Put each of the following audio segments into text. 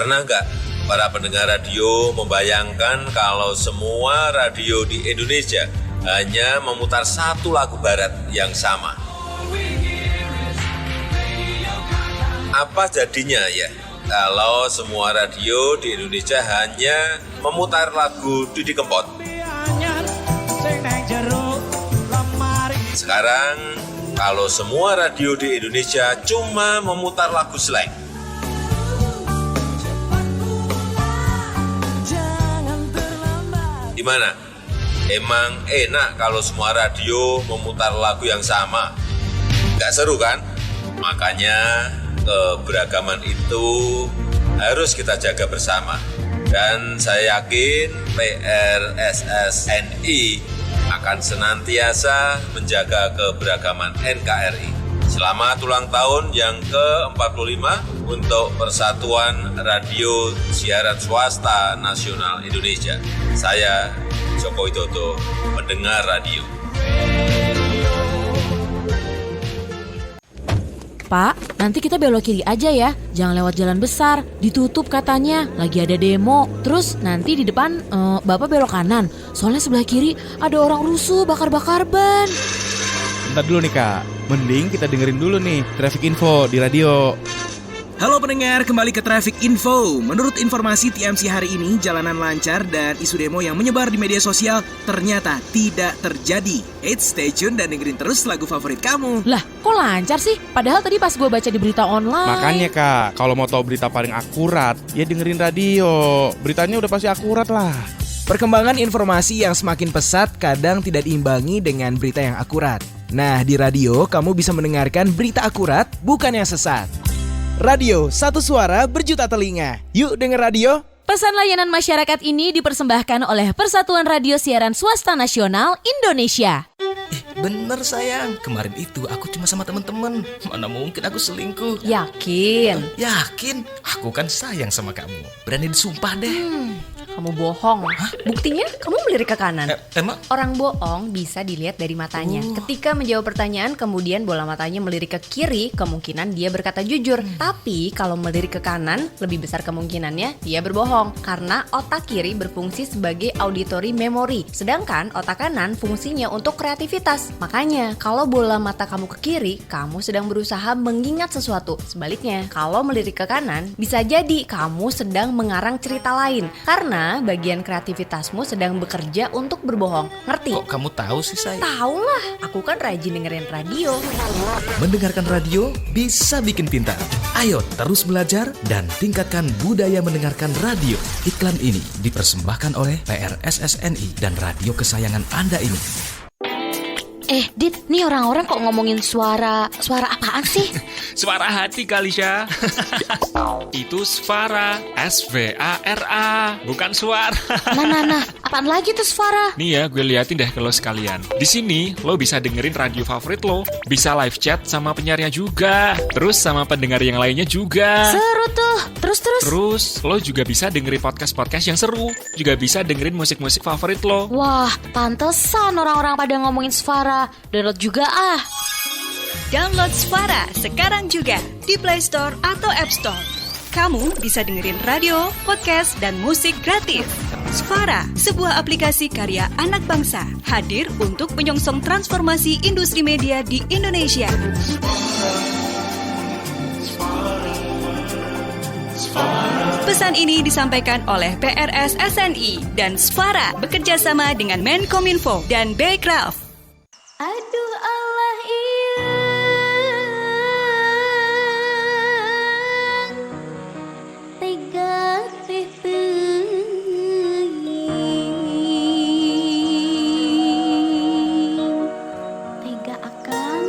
Pernah nggak para pendengar radio membayangkan kalau semua radio di Indonesia hanya memutar satu lagu barat yang sama? Apa jadinya ya kalau semua radio di Indonesia hanya memutar lagu Didi Kempot? Sekarang kalau semua radio di Indonesia cuma memutar lagu slang. Gimana? Emang enak kalau semua radio memutar lagu yang sama? Gak seru kan? Makanya keberagaman itu harus kita jaga bersama. Dan saya yakin PRSSNI akan senantiasa menjaga keberagaman NKRI. Selamat ulang tahun yang ke-45 untuk Persatuan Radio Siaran Swasta Nasional Indonesia. Saya Joko Widodo, pendengar radio. Pak, nanti kita belok kiri aja ya. Jangan lewat jalan besar. Ditutup katanya. Lagi ada demo. Terus nanti di depan Bapak belok kanan. Soalnya sebelah kiri ada orang rusuh bakar-bakar ban. Bentar dulu nih Kak. Mending kita dengerin dulu nih traffic info di radio. Halo pendengar, kembali ke Traffic Info. Menurut informasi TMC hari ini, jalanan lancar dan isu demo yang menyebar di media sosial ternyata tidak terjadi. Stay tune dan dengerin terus lagu favorit kamu. Lah, kok lancar sih? Padahal tadi pas gue baca di berita online. Makanya Kak, kalau mau tahu berita paling akurat, ya dengerin radio. Beritanya udah pasti akurat lah. Perkembangan informasi yang semakin pesat kadang tidak diimbangi dengan berita yang akurat. Nah, di radio kamu bisa mendengarkan berita akurat, bukan yang sesat. Radio, satu suara berjuta telinga. Yuk denger radio. Pesan layanan masyarakat ini dipersembahkan oleh Persatuan Radio Siaran Swasta Nasional Indonesia. Bener sayang, kemarin itu aku cuma sama teman-teman. Mana mungkin aku selingkuh. Yakin? Yakin, aku kan sayang sama kamu. Berani disumpah deh. Kamu bohong. Hah? Buktinya kamu melirik ke kanan. Emang? Orang bohong bisa dilihat dari matanya. Ketika menjawab pertanyaan kemudian bola matanya melirik ke kiri, kemungkinan dia berkata jujur. Tapi kalau melirik ke kanan, lebih besar kemungkinannya dia berbohong. Karena otak kiri berfungsi sebagai auditory memory, sedangkan otak kanan fungsinya untuk kreativitas. Makanya kalau bola mata kamu ke kiri, kamu sedang berusaha mengingat sesuatu. Sebaliknya, kalau melirik ke kanan, bisa jadi kamu sedang mengarang cerita lain. Karena bagian kreativitasmu sedang bekerja untuk berbohong. Ngerti? Kok kamu tahu sih sayang? Tahu lah, aku kan rajin dengerin radio. Mendengarkan radio bisa bikin pintar. Ayo terus belajar dan tingkatkan budaya mendengarkan radio. Iklan ini dipersembahkan oleh PRSSNI dan radio kesayangan Anda ini. Dit, nih orang-orang kok ngomongin suara apaan sih? Suara hati kali, Syah. Itu Svara, S-V-A-R-A, bukan suara. Nah, apaan lagi tuh suara? Nih ya, gue liatin deh ke lo sekalian. Di sini, lo bisa dengerin radio favorit lo, bisa live chat sama penyiarnya juga, terus sama pendengar yang lainnya juga. Seru tuh, terus. Terus, lo juga bisa dengerin podcast-podcast yang seru, juga bisa dengerin musik-musik favorit lo. Wah, pantesan orang-orang pada ngomongin suara. Download juga ah. Download Svara sekarang juga di Play Store atau App Store. Kamu bisa dengerin radio, podcast, dan musik gratis. Svara, sebuah aplikasi karya anak bangsa, hadir untuk menyongsong transformasi industri media di Indonesia. Pesan ini disampaikan oleh PRSSNI dan Svara bekerjasama dengan Menkominfo dan Baycraft. Aduh Allah iya. Tega tega akan.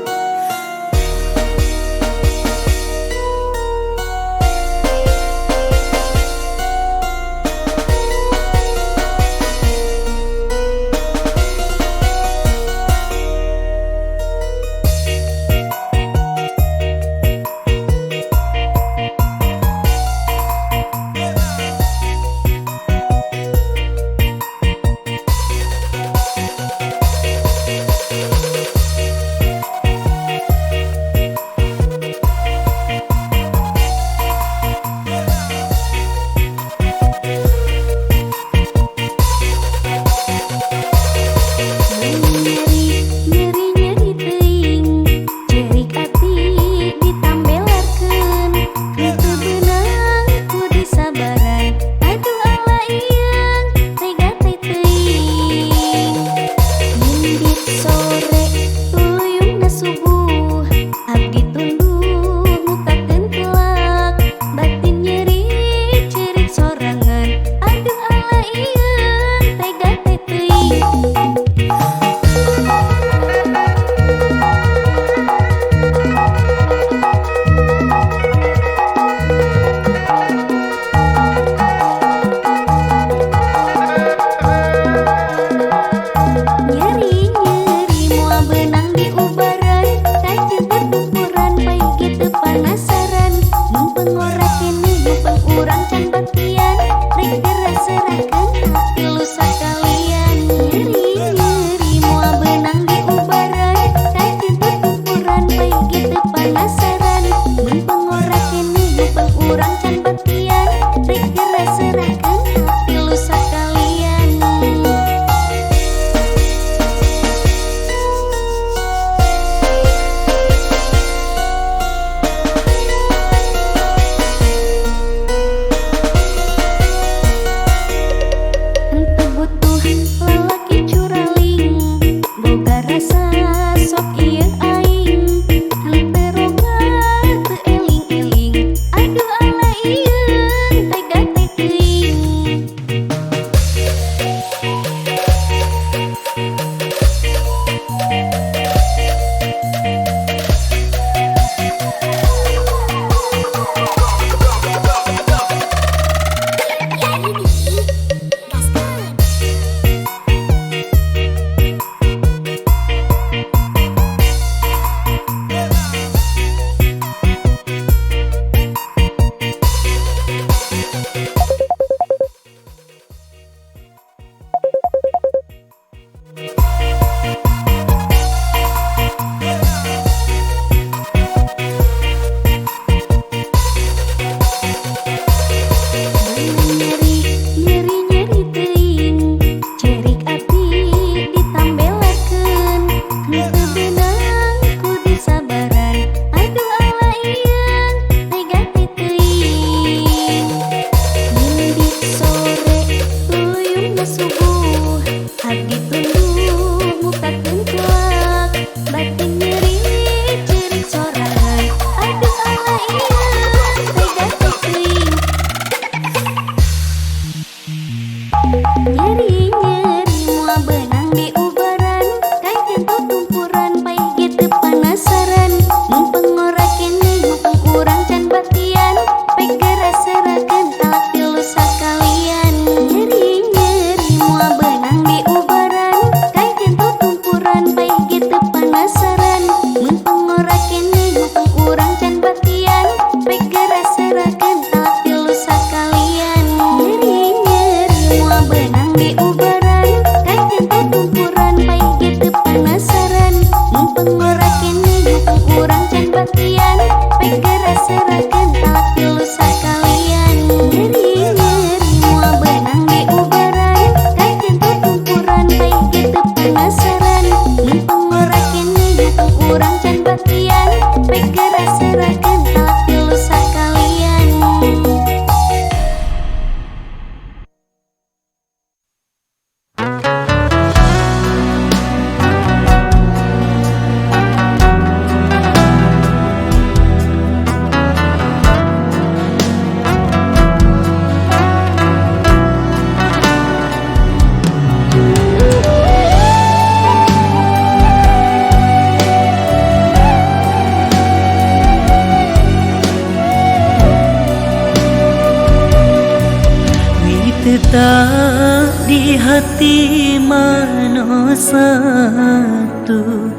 tak di hati mana satu,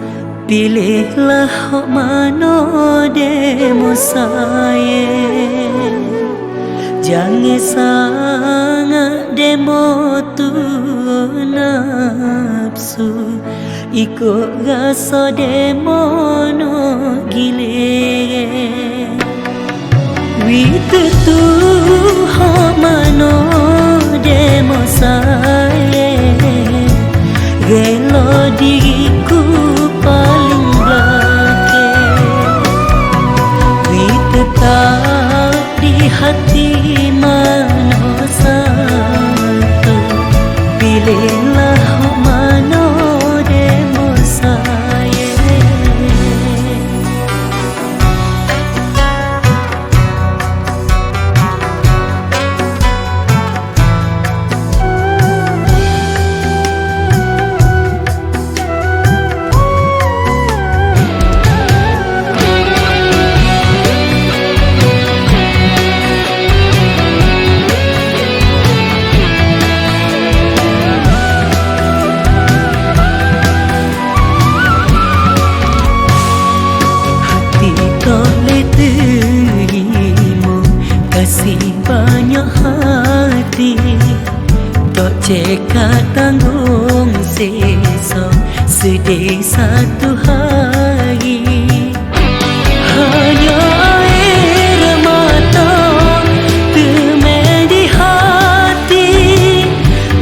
pilihlah hak mana demo sayang. Jangan sangat demo tu nafsu, ikut rasa demo no gile. Wita tu hak mana demo sayang, rela diriku paling belakang. Wita tak di hati mana satu, pilihlah hak mana demo sayang. Kasih banyak hati, tak cekat tanggung sesa sedih satu hari. Hanya air mata temai di hati,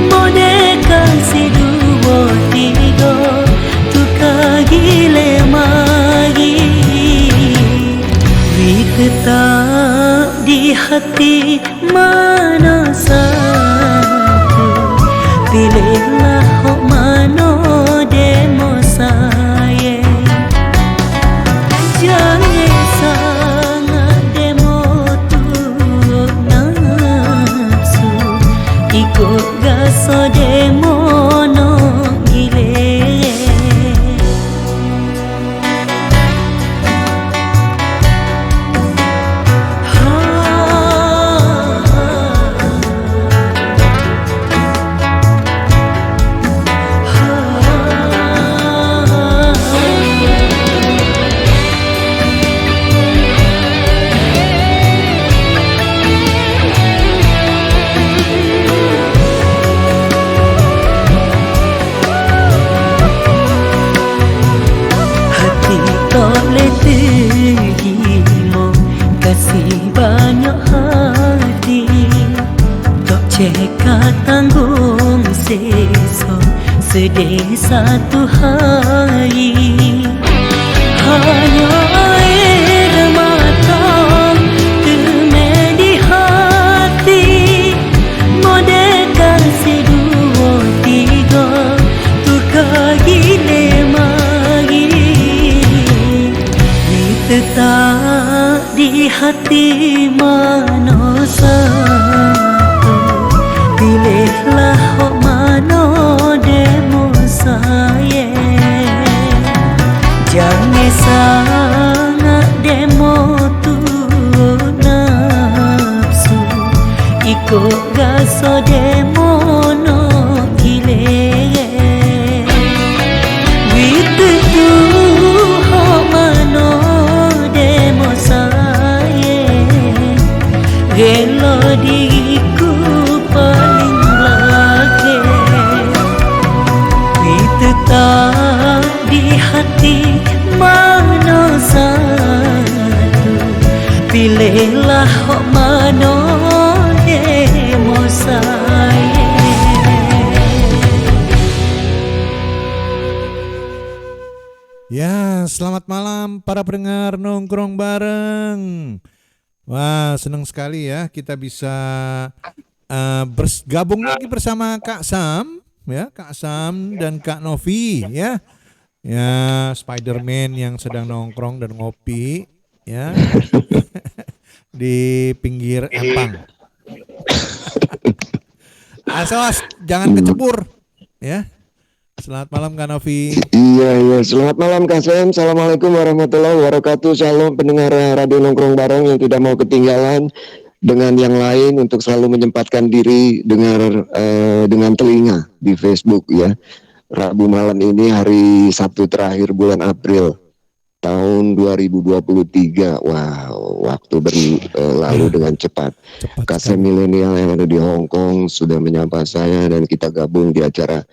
boleh kasih dua tiga tukar gile mari. Wita tak di hati mana satu, pilihlah hak mana demo sayang. Jangan sangat demo tu nafsu, ikut rasa demo no gile. Kasih banyak hati, tak cekat tanggung sesa sedih satu hari. Hanya air mata temai di hati, boleh kasih dua tiga tukar gile mari. Tetap di hati mana satu, pilihlah hak mana demo sayang. Jangan sangat demo tu nafsu, ikut rasa demo no gile. Wita tu hak mana demo sayang, rela diriku paling belakang. Wita tak di hati mana satu, pilihlah hak mana demo sayang. Ya, selamat malam para pendengar nongkrong bareng. Wah, senang sekali ya kita bisa bergabung lagi bersama Kak Sam, ya, Kak Sam dan Kak Novi, ya. Ya, Spiderman yang sedang nongkrong dan ngopi, ya. Di pinggir empang. Awas, jangan kecebur, ya. Selamat malam Kak Novi. Iya, selamat malam Kak Sam. Assalamualaikum warahmatullahi wabarakatuh. Shalom pendengar radio nongkrong bareng yang tidak mau ketinggalan. dengan yang lain untuk selalu menyempatkan diri dengar dengan telinga di Facebook ya. Rabu malam ini hari Sabtu terakhir bulan April tahun 2023. Wow, waktu berlalu dengan cepat. Kasih milenial yang ada di Hong Kong sudah menyapa saya dan kita gabung di acara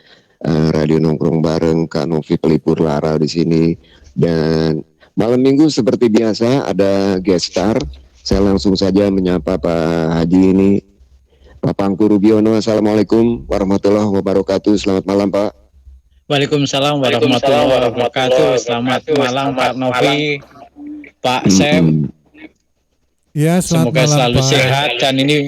Radio Nongkrong bareng Kak Novi Pelipur Lara di sini. Dan malam minggu seperti biasa ada guest star. Saya langsung saja menyapa Pak Haji ini, Pak Pangku Rubiono. Assalamualaikum warahmatullahi wabarakatuh. Selamat malam Pak. Waalaikumsalam warahmatullahi wabarakatuh. Selamat malam Pak Novi, Pak Sam. Ya, semoga malam, selalu Pak. sehat dan ini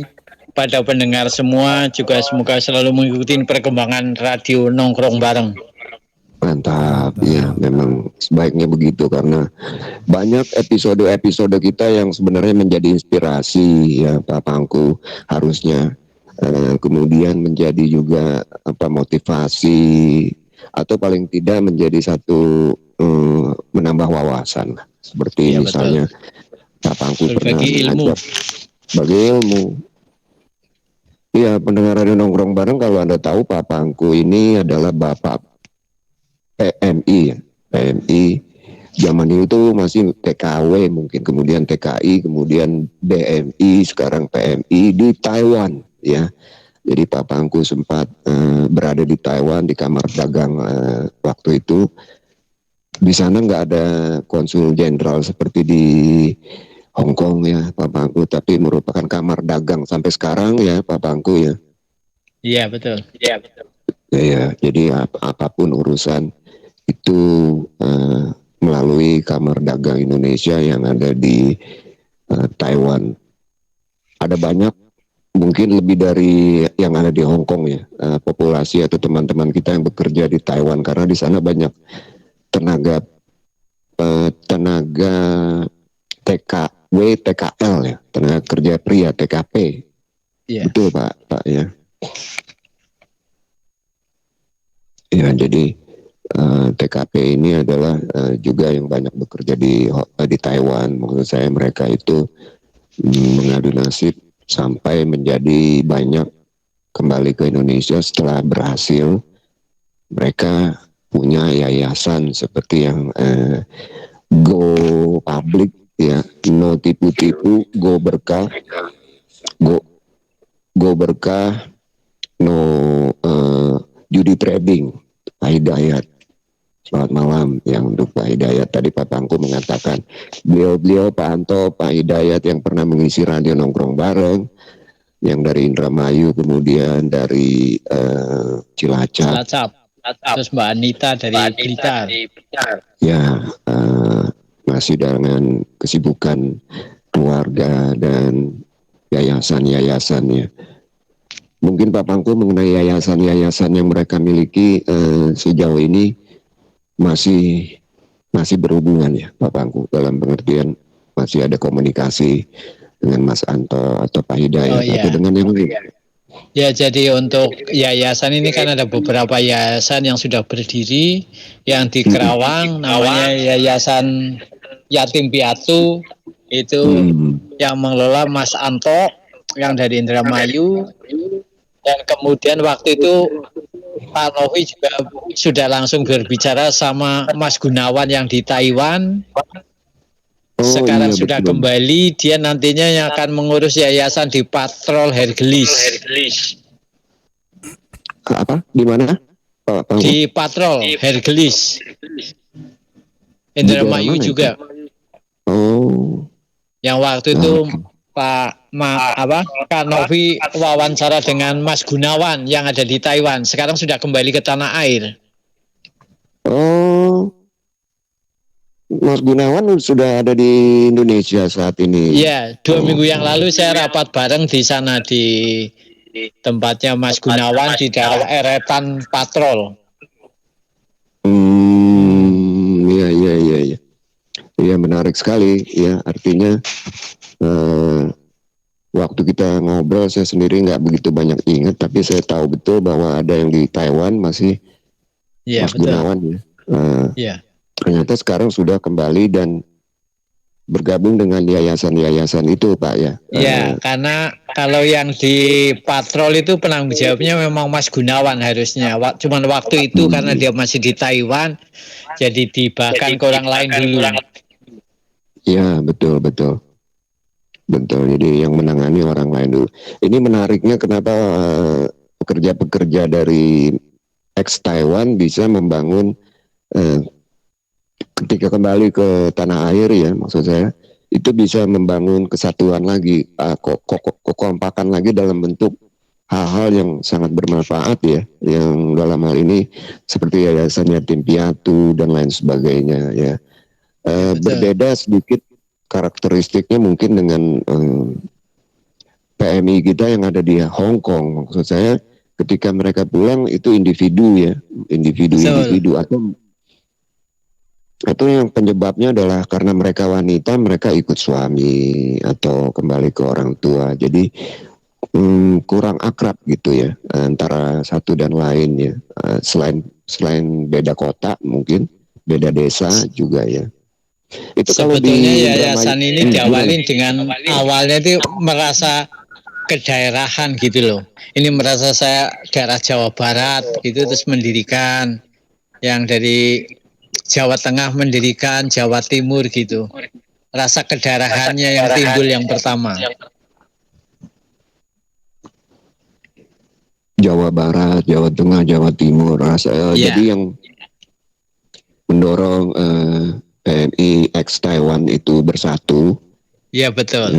pada pendengar semua juga semoga selalu mengikuti perkembangan Radio Nongkrong bareng. Mantap, ya memang sebaiknya begitu karena banyak episode-episode kita yang sebenarnya menjadi inspirasi ya Pak Pangku, harusnya kemudian menjadi juga motivasi atau paling tidak menjadi satu menambah wawasan seperti misalnya Pak Pangku pernah mengajar bagi ilmu. Iya, pendengar Radio Nongkrong bareng, kalau Anda tahu Pak Pangku ini adalah Bapak PMI ya. PMI zaman itu masih TKW mungkin, kemudian TKI, kemudian BMI, sekarang PMI di Taiwan ya. Jadi Pak Pangku sempat berada di Taiwan di kamar dagang waktu itu. Di sana nggak ada konsul jenderal seperti di Hong Kong ya Pak Pangku, tapi merupakan kamar dagang sampai sekarang ya Pak Pangku ya. Iya betul. Iya betul. Ya, jadi apapun urusan itu melalui Kamar Dagang Indonesia yang ada di Taiwan. Ada banyak, mungkin lebih dari yang ada di Hong Kong ya, populasi atau teman-teman kita yang bekerja di Taiwan, karena di sana banyak tenaga TKW, TKL ya, tenaga kerja pria, TKP. Yeah. Betul Pak ya. Ya, jadi TKP ini adalah juga yang banyak bekerja di Taiwan. Maksud saya mereka itu mengadu nasib sampai menjadi banyak kembali ke Indonesia setelah berhasil. Mereka punya yayasan seperti yang Go Public ya, no tipu-tipu, Go Berkah, Go Berkah, no judi trading. Pak Hidayat, selamat malam. Yang untuk Pak Hidayat tadi Pak Pangku mengatakan beliau Pak Anto, Pak Hidayat yang pernah mengisi Radio Nongkrong bareng, yang dari Indramayu, kemudian dari Cilacap. Terus Mbak Anita dari Blitar. Ya, masih dengan kesibukan keluarga dan yayasan-yayasannya. Mungkin Pak Pangku mengenai yayasan-yayasan yang mereka miliki sejauh ini masih berhubungan ya Pak Pangku, dalam pengertian masih ada komunikasi dengan Mas Anto atau Pak Hidayat atau dengan yang lain. Ya, jadi untuk yayasan ini kan ada beberapa yayasan yang sudah berdiri, yang di Kerawang namanya Yayasan Yatim Piatu, itu yang mengelola Mas Anto yang dari Indramayu. Dan kemudian waktu itu Pak Novi juga sudah langsung berbicara sama Mas Gunawan yang di Taiwan. Sekarang sudah kembali, dia nantinya yang akan mengurus yayasan di Patrol Hergelis. Apa? Di mana? Di Patrol Hergelis. Indramayu juga. Oh. Yang waktu itu Kak Novi wawancara dengan Mas Gunawan yang ada di Taiwan. Sekarang sudah kembali ke tanah air. Oh, Mas Gunawan sudah ada di Indonesia saat ini. Iya, 2 minggu yang lalu saya rapat bareng di sana di tempatnya Mas Gunawan di daerah Eretan Patrol. Iya. Iya, menarik sekali ya, artinya waktu kita ngobrol saya sendiri nggak begitu banyak ingat, tapi saya tahu betul bahwa ada yang di Taiwan masih Mas Gunawan ya. Ternyata sekarang sudah kembali dan bergabung dengan yayasan-yayasan itu, Pak ya. Ya, karena kalau yang di patrol itu penanggung jawabnya memang Mas Gunawan harusnya. Cuman waktu itu karena dia masih di Taiwan, jadi dibahkan ke orang lain dulu. Ya, betul. Jadi yang menangani orang lain dulu. Ini menariknya kenapa pekerja-pekerja dari ex Taiwan bisa membangun ketika kembali ke tanah air ya, maksud saya itu bisa membangun kesatuan lagi, kekompakan lagi dalam bentuk hal-hal yang sangat bermanfaat ya, yang dalam hal ini seperti yayasan yatim piatu dan lain sebagainya ya. Berbeda sedikit karakteristiknya mungkin dengan PMI kita yang ada di Hong Kong. Maksud saya ketika mereka pulang itu individu atau yang penyebabnya adalah karena mereka wanita, mereka ikut suami atau kembali ke orang tua. Jadi kurang akrab gitu ya antara satu dan lain ya. Selain beda kota mungkin, beda desa juga ya. Itu sebetulnya yayasan ini diawali dengan awalnya itu merasa kedaerahan gitu loh. Ini merasa saya daerah Jawa Barat gitu, terus mendirikan, yang dari Jawa Tengah mendirikan, Jawa Timur gitu. Rasa kedaerahannya yang timbul yang pertama. Jawa Barat, Jawa Tengah, Jawa Timur. Jadi yang mendorong PMI ex Taiwan itu bersatu. Iya betul.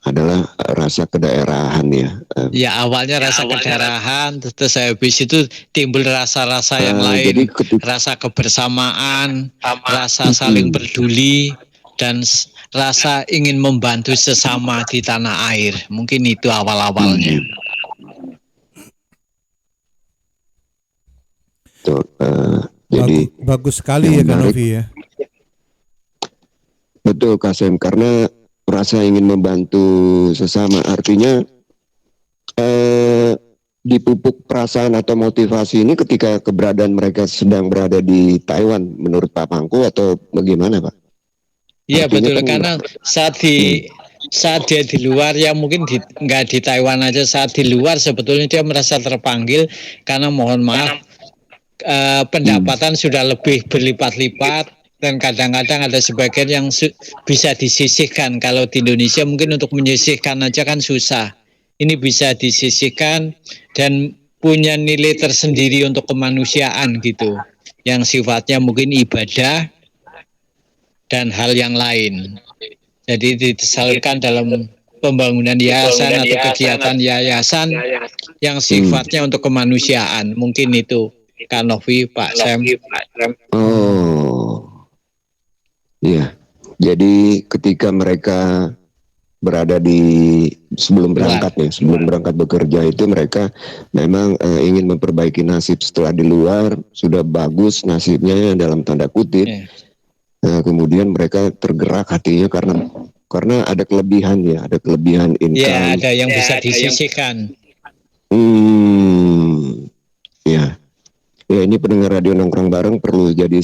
Adalah rasa kedaerahan ya. Ya awalnya rasa kedaerahan, terus habis itu timbul rasa-rasa yang lain, rasa kebersamaan, rasa saling peduli, dan rasa ingin membantu sesama di tanah air. Mungkin itu awal-awalnya. Jadi bagus sekali ya Kak Novi ya. Betul Kasem, karena rasa ingin membantu sesama, artinya dipupuk perasaan atau motivasi ini ketika keberadaan mereka sedang berada di Taiwan menurut Pak Pangku atau bagaimana Pak? Iya betul, karena saat dia di luar ya mungkin nggak di Taiwan aja, saat di luar sebetulnya dia merasa terpanggil karena mohon maaf pendapatan sudah lebih berlipat-lipat. Dan kadang-kadang ada sebagian yang bisa disisihkan. Kalau di Indonesia mungkin untuk menyisihkan aja kan susah. Ini bisa disisihkan dan punya nilai tersendiri untuk kemanusiaan gitu. Yang sifatnya mungkin ibadah dan hal yang lain. Jadi disalurkan dalam pembangunan yayasan atau kegiatan yayasan yang sifatnya untuk kemanusiaan. Mungkin itu Kak Novi, Pak Sam. Iya, jadi ketika mereka berada di sebelum berangkat bekerja itu mereka memang ingin memperbaiki nasib setelah di luar sudah bagus nasibnya dalam tanda kutip. Kemudian mereka tergerak hatinya karena ada kelebihan income. Ya, ada yang bisa disisihkan. Ya, ini pendengar radio nongkrong bareng perlu jadi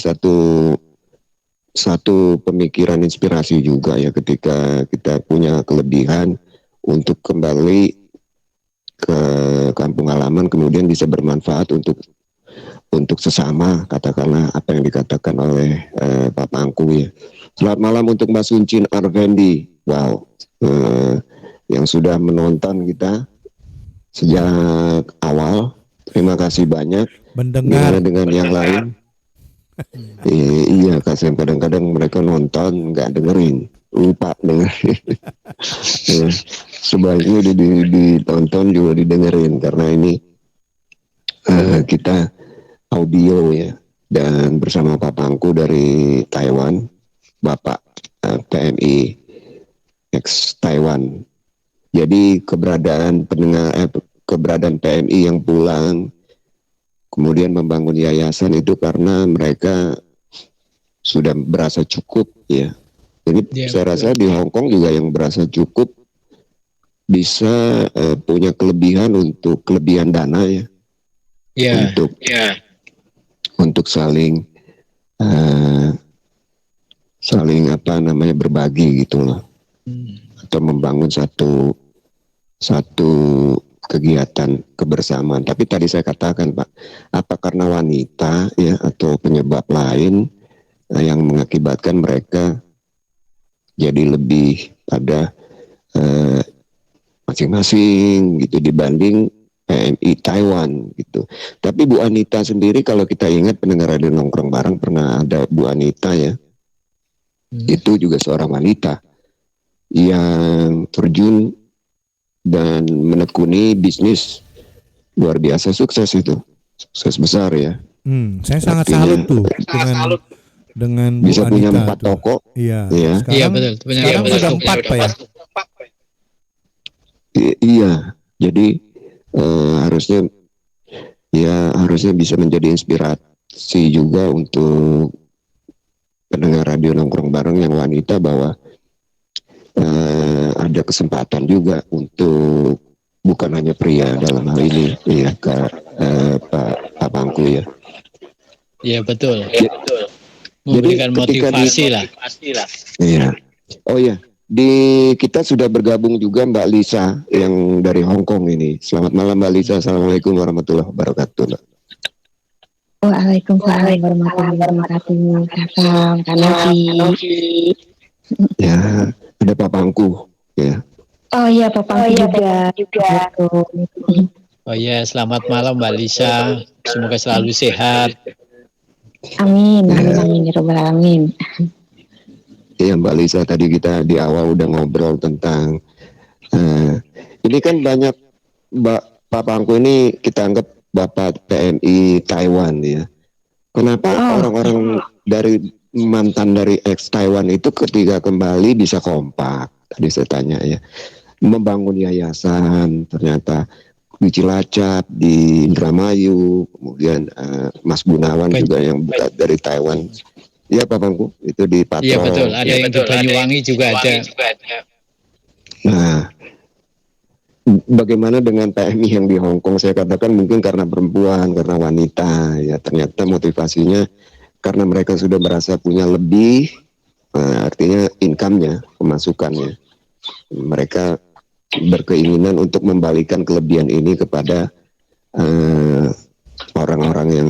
satu pemikiran inspirasi juga ya ketika kita punya kelebihan untuk kembali ke kampung halaman kemudian bisa bermanfaat untuk sesama, katakanlah apa yang dikatakan oleh Pak Pangku ya. Selamat malam untuk Mbak Suncin Arvendi, wow, yang sudah menonton kita sejak awal. Terima kasih banyak. Mendengar dengan yang lain. Iya Kasem, kadang-kadang mereka nonton nggak dengerin, lupa dengerin. Ya, sebaiknya ditonton juga didengerin karena ini kita audio ya, dan bersama Pak Pangku dari Taiwan, Bapak PMI ex Taiwan. Jadi keberadaan PMI yang pulang kemudian membangun yayasan itu karena mereka sudah berasa cukup ya. Jadi saya rasa di Hong Kong juga yang berasa cukup bisa punya kelebihan dana ya. saling berbagi gitu loh, atau membangun satu kegiatan kebersamaan. Tapi tadi saya katakan Pak, apa karena wanita ya atau penyebab lain yang mengakibatkan mereka jadi lebih pada masing-masing gitu dibanding PMI Taiwan gitu. Tapi Bu Anita sendiri, kalau kita ingat pendengar radio nongkrong bareng pernah ada Bu Anita ya, itu juga seorang wanita yang terjun dan menekuni bisnis luar biasa, sukses itu, sukses besar ya. Saya sangat salut tuh dengan Bu bisa Anita punya 4 tuh. toko. Iya. Iya. Sekarang, betul. sekarang sudah 4 Pak ya. Iya. Jadi harusnya bisa menjadi inspirasi juga untuk pendengar radio nongkrong bareng yang wanita, bahwa ada kesempatan juga untuk bukan hanya pria dalam hal ini ya Pak Pangku ya. Iya betul. Memberikan motivasi lah. Iya. Oh ya, kita sudah bergabung juga Mbak Lisa yang dari Hong Kong ini. Selamat malam Mbak Lisa. Assalamualaikum warahmatullahi wabarakatuh. Waalaikumsalam warahmatullahi wabarakatuh. Kak Novi. Ya, ada Pak Pangku ya. Oh iya, Pak Pangku juga. Oh iya, selamat malam Mbak Lisa. Semoga selalu sehat. Amin ya rabbal alamin. Iya Mbak Lisa, tadi kita di awal udah ngobrol tentang ini kan banyak Pak Pangku ini kita anggap Bapak PMI Taiwan ya. Kenapa orang-orang dari mantan dari ex Taiwan itu ketika kembali bisa kompak? Tadi saya tanya ya, membangun yayasan, ternyata di Cilacap, di Indramayu, kemudian Mas Gunawan juga yang dari Taiwan. Iya Pak Pangku, itu di Patrol. Iya betul, ada yang di Banyuwangi juga ada. Nah, bagaimana dengan PMI yang di Hong Kong? Saya katakan mungkin karena perempuan, karena wanita, ya ternyata motivasinya karena mereka sudah merasa punya lebih, artinya income-nya, pemasukannya. Mereka berkeinginan untuk membalikan kelebihan ini kepada orang-orang yang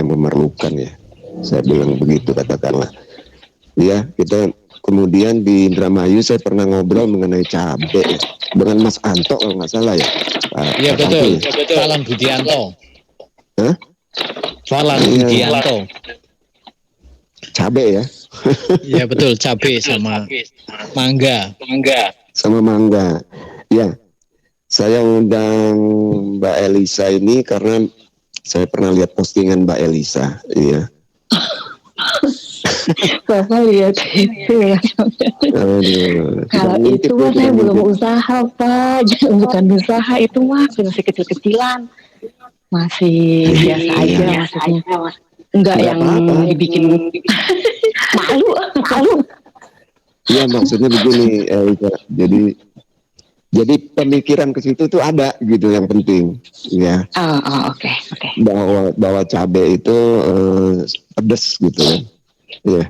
memerlukan ya. Saya bilang begitu, katakanlah. Ya, kita kemudian di Indramayu saya pernah ngobrol mengenai cabai dengan Mas Anto kalau nggak salah ya. Iya betul. Salam Budianto. Hah? Salam Budianto. Cabai ya. Iya betul, cabai sama mangga. Sama mangga. Ya. Saya undang Mbak Elisa ini karena saya pernah lihat postingan Mbak Elisa, iya. Bapak lihat itu ya. Kalau itu mah saya belum usaha Pak, bukan usaha itu mah masih kecil-kecilan, masih biasa aja maksudnya. Enggak yang dibikin malu. Iya maksudnya begini, Elisa. Jadi pemikiran ke situ tuh ada gitu yang penting, ya. Oke. Bahwa cabai itu pedes gitu kan, ya.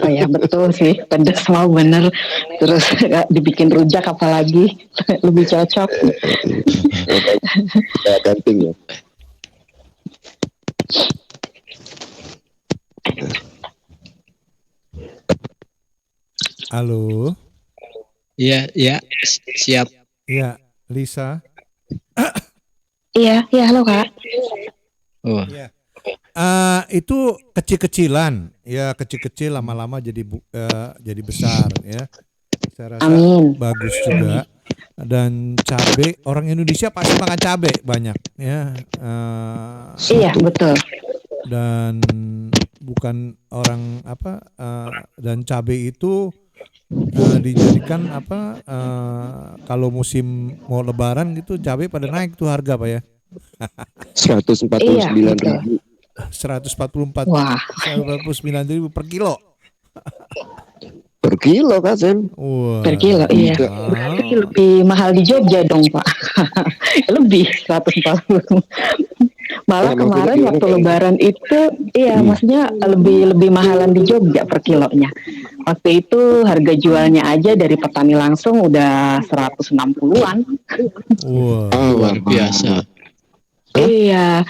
Oh ya betul sih, pedes mau bener. Terus dibikin rujak apalagi lebih cocok. Camping ya. Halo. Iya, siap. Iya, Lisa. Iya, halo Kak. Oh. Ya. Itu kecil-kecilan, ya kecil-kecil lama-lama jadi besar, ya. Saya rasa bagus juga. Dan cabai, orang Indonesia pasti makan cabai banyak, ya. Iya betul. Dan bukan orang dan cabai itu dijadikan kalau musim mau lebaran gitu cabai pada naik tuh harga Pak ya. 149.000. 144. Wah. 149.000 per kilo. Per kilo kan Sen? Per kilo iya. Lebih mahal di Jogja dong Pak. Lebih 140. Malah maksudnya kemarin gimana, waktu Kak? Lebaran itu, iya maksudnya lebih mahalan di Jogja per kilonya. Waktu itu harga jualnya aja dari petani langsung udah 160-an. Wah. Luar biasa. Iya.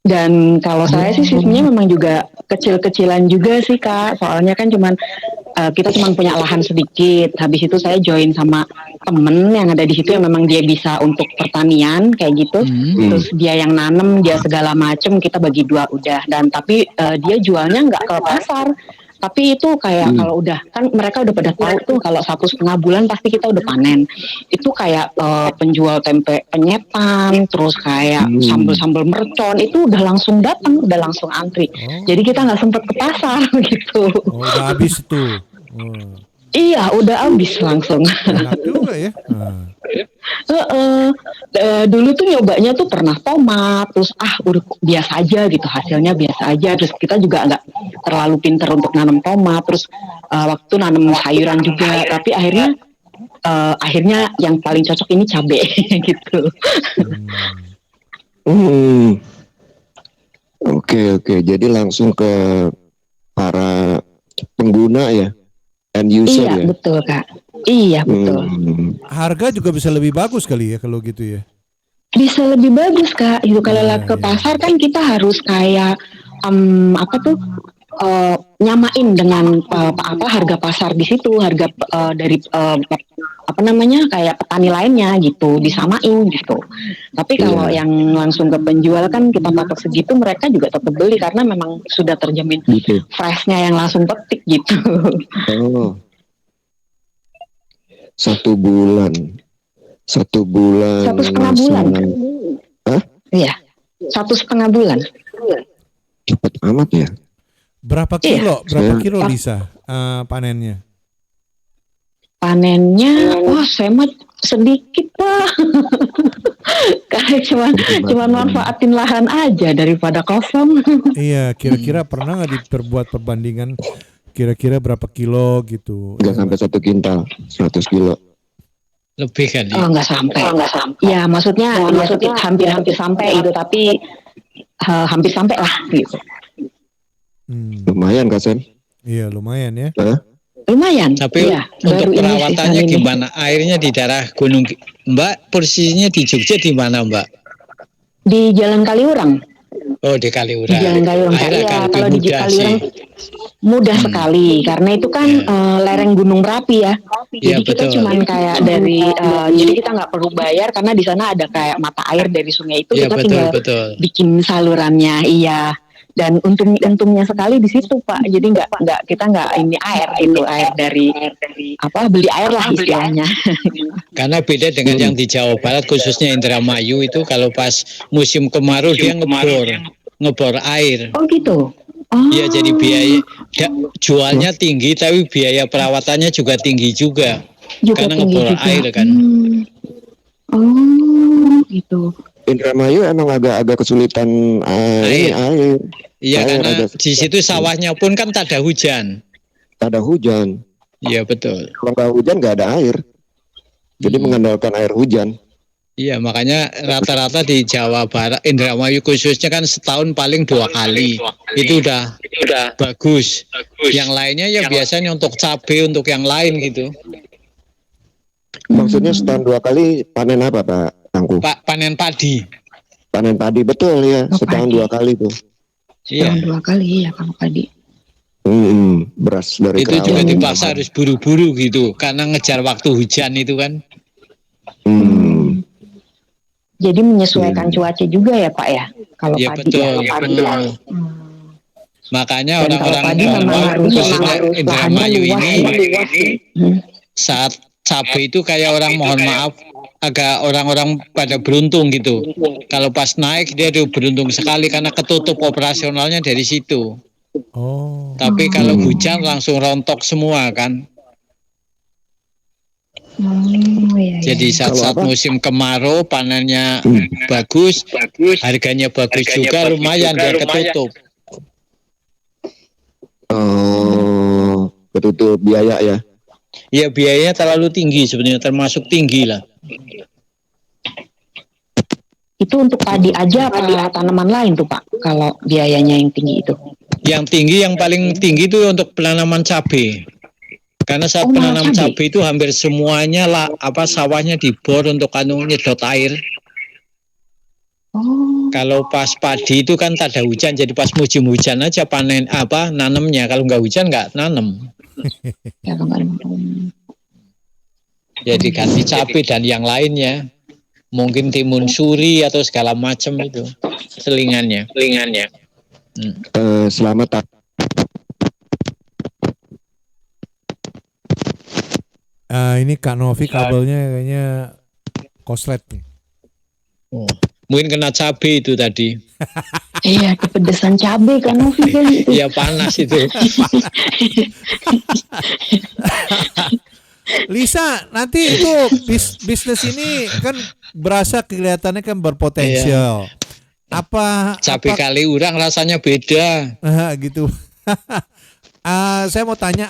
Dan kalau saya sih sebenarnya memang juga kecil-kecilan juga sih Kak. Soalnya kan kita cuman punya lahan sedikit. Habis itu saya join sama temen yang ada di situ yang memang dia bisa untuk pertanian kayak gitu. Terus dia yang nanem, dia segala macem, kita bagi dua udah. Dan tapi dia jualnya nggak ke pasar. Tapi itu kayak kalau udah kan mereka udah pada tahu tuh kalau 1,5 bulan pasti kita udah panen. Itu kayak penjual tempe penyetan, terus kayak sambal mercon itu udah langsung datang, udah langsung antri. Jadi kita nggak sempet ke pasar gitu. Oh, udah habis tuh. Iya, udah habis langsung. Enak juga ya. Dulu tuh nyobanya tuh pernah tomat, terus udah biasa aja gitu, hasilnya biasa aja. Terus kita juga nggak terlalu pinter untuk nanam tomat. Terus waktu nanam sayuran juga, tapi akhirnya yang paling cocok ini cabai gitu. Oke. Jadi langsung ke para pengguna ya, end user Iya, ya. betul Kak. Iya betul. Harga juga bisa lebih bagus kali ya kalau gitu ya. Bisa lebih bagus Kak. Itu kalau ke pasar kan kita harus kayak nyamain dengan harga pasar di situ, harga dari kayak petani lainnya gitu, disamain gitu. Tapi kalau yang langsung ke penjual kan kita patok segitu, mereka juga tetap beli karena memang sudah terjamin freshnya yang langsung petik gitu. Oh. 1 bulan. 1,5 bulan. Hah? Iya. 1,5 bulan. Cepat amat ya. Berapa kilo? Berapa kilo Lisa panennya? Panennya, saya mah sedikit Pak. Kayak cuma manfaatin lahan aja daripada kosong. Iya, kira-kira pernah nggak diperbuat perbandingan? Kira-kira berapa kilo gitu? Nggak sampai 1 kintal, 100 kilo. Lebih kan? Nggak sampai. Ya maksudnya hampir sampai itu, tapi hampir sampai lah gitu. Lumayan Kak Sen? Iya lumayan ya. Lumayan. Tapi untuk perawatannya gimana? Airnya di daerah Gunung Mbak, posisinya di Jogja di mana Mbak? Di Jalan Kaliurang. Oh di Kaliurang. Di Jalan Kaliurang. Iya, kalau di Kaliurang mudah sekali karena itu kan lereng Gunung Merapi ya. Jadi kita cuman kayak dari jadi kita nggak perlu bayar karena di sana ada kayak mata air dari sungai itu, kita tinggal bikin salurannya. Iya. Dan untungnya sekali di situ Pak. Jadi kita nggak air dari beli air lah istilahnya. Karena beda dengan yang di Jawa Barat khususnya Indramayu itu kalau pas musim kemarau dia ngebor air. Oh gitu. Iya jadi biaya jualnya tinggi tapi biaya perawatannya juga tinggi juga. Karena ngebor air kan. Oh gitu. Indramayu emang agak kesulitan air. Iya karena di situ sawahnya pun kan tak ada hujan. Tak ada hujan. Iya betul. Kalau nggak hujan nggak ada air. Jadi mengandalkan air hujan. Iya makanya rata-rata di Jawa Barat, Indramayu khususnya kan setahun paling 2 kali. Itu udah bagus. Yang lainnya ya biasanya untuk cabai, untuk yang lain gitu. Maksudnya setahun 2 kali panen apa Pak Tangku? Panen padi. Panen padi betul ya, setahun 2 kali tuh. Setahun 2 kali ya kalau padi. Beras dari itu juga dipaksa harus buru-buru gitu karena ngejar waktu hujan itu kan. Jadi menyesuaikan cuaca juga ya Pak ya kalau padi. Betul. Makanya orang-orang khususnya Indramayu ini saat cabai itu kayak orang mohon maaf agak orang-orang pada beruntung gitu. Kalau pas naik dia tuh beruntung sekali karena ketutup operasionalnya dari situ. Tapi kalau hujan langsung rontok semua kan. Jadi saat musim kemarau panennya bagus, harganya bagus juga lumayan dia ketutup. Ketutup biaya ya. Ya biayanya terlalu tinggi sebenarnya termasuk tinggi lah. Itu untuk padi aja apa tanaman lain tuh Pak? Kalau biayanya yang tinggi itu? Yang tinggi, yang paling tinggi itu untuk penanaman cabai. Karena saat penanam cabai itu hampir semuanya lah sawahnya dibor untuk nyedot air. Kalau pas padi itu kan tak ada hujan, jadi pas musim hujan aja panen nanemnya. Kalau nggak hujan nggak nanem. Jadi ganti cabai dan yang lainnya. Mungkin timun suri atau segala macam itu selingannya. Selamat. Ini Kak Novi kabelnya kayaknya koslet nih. Mungkin kena cabai itu tadi. Iya, kepedesan cabai Kak Novi kan. Iya, panas itu. Lisa, nanti itu bisnis ini kan berasa kelihatannya kan berpotensial. Apa cabai kali urang rasanya beda. Gitu. Saya mau tanya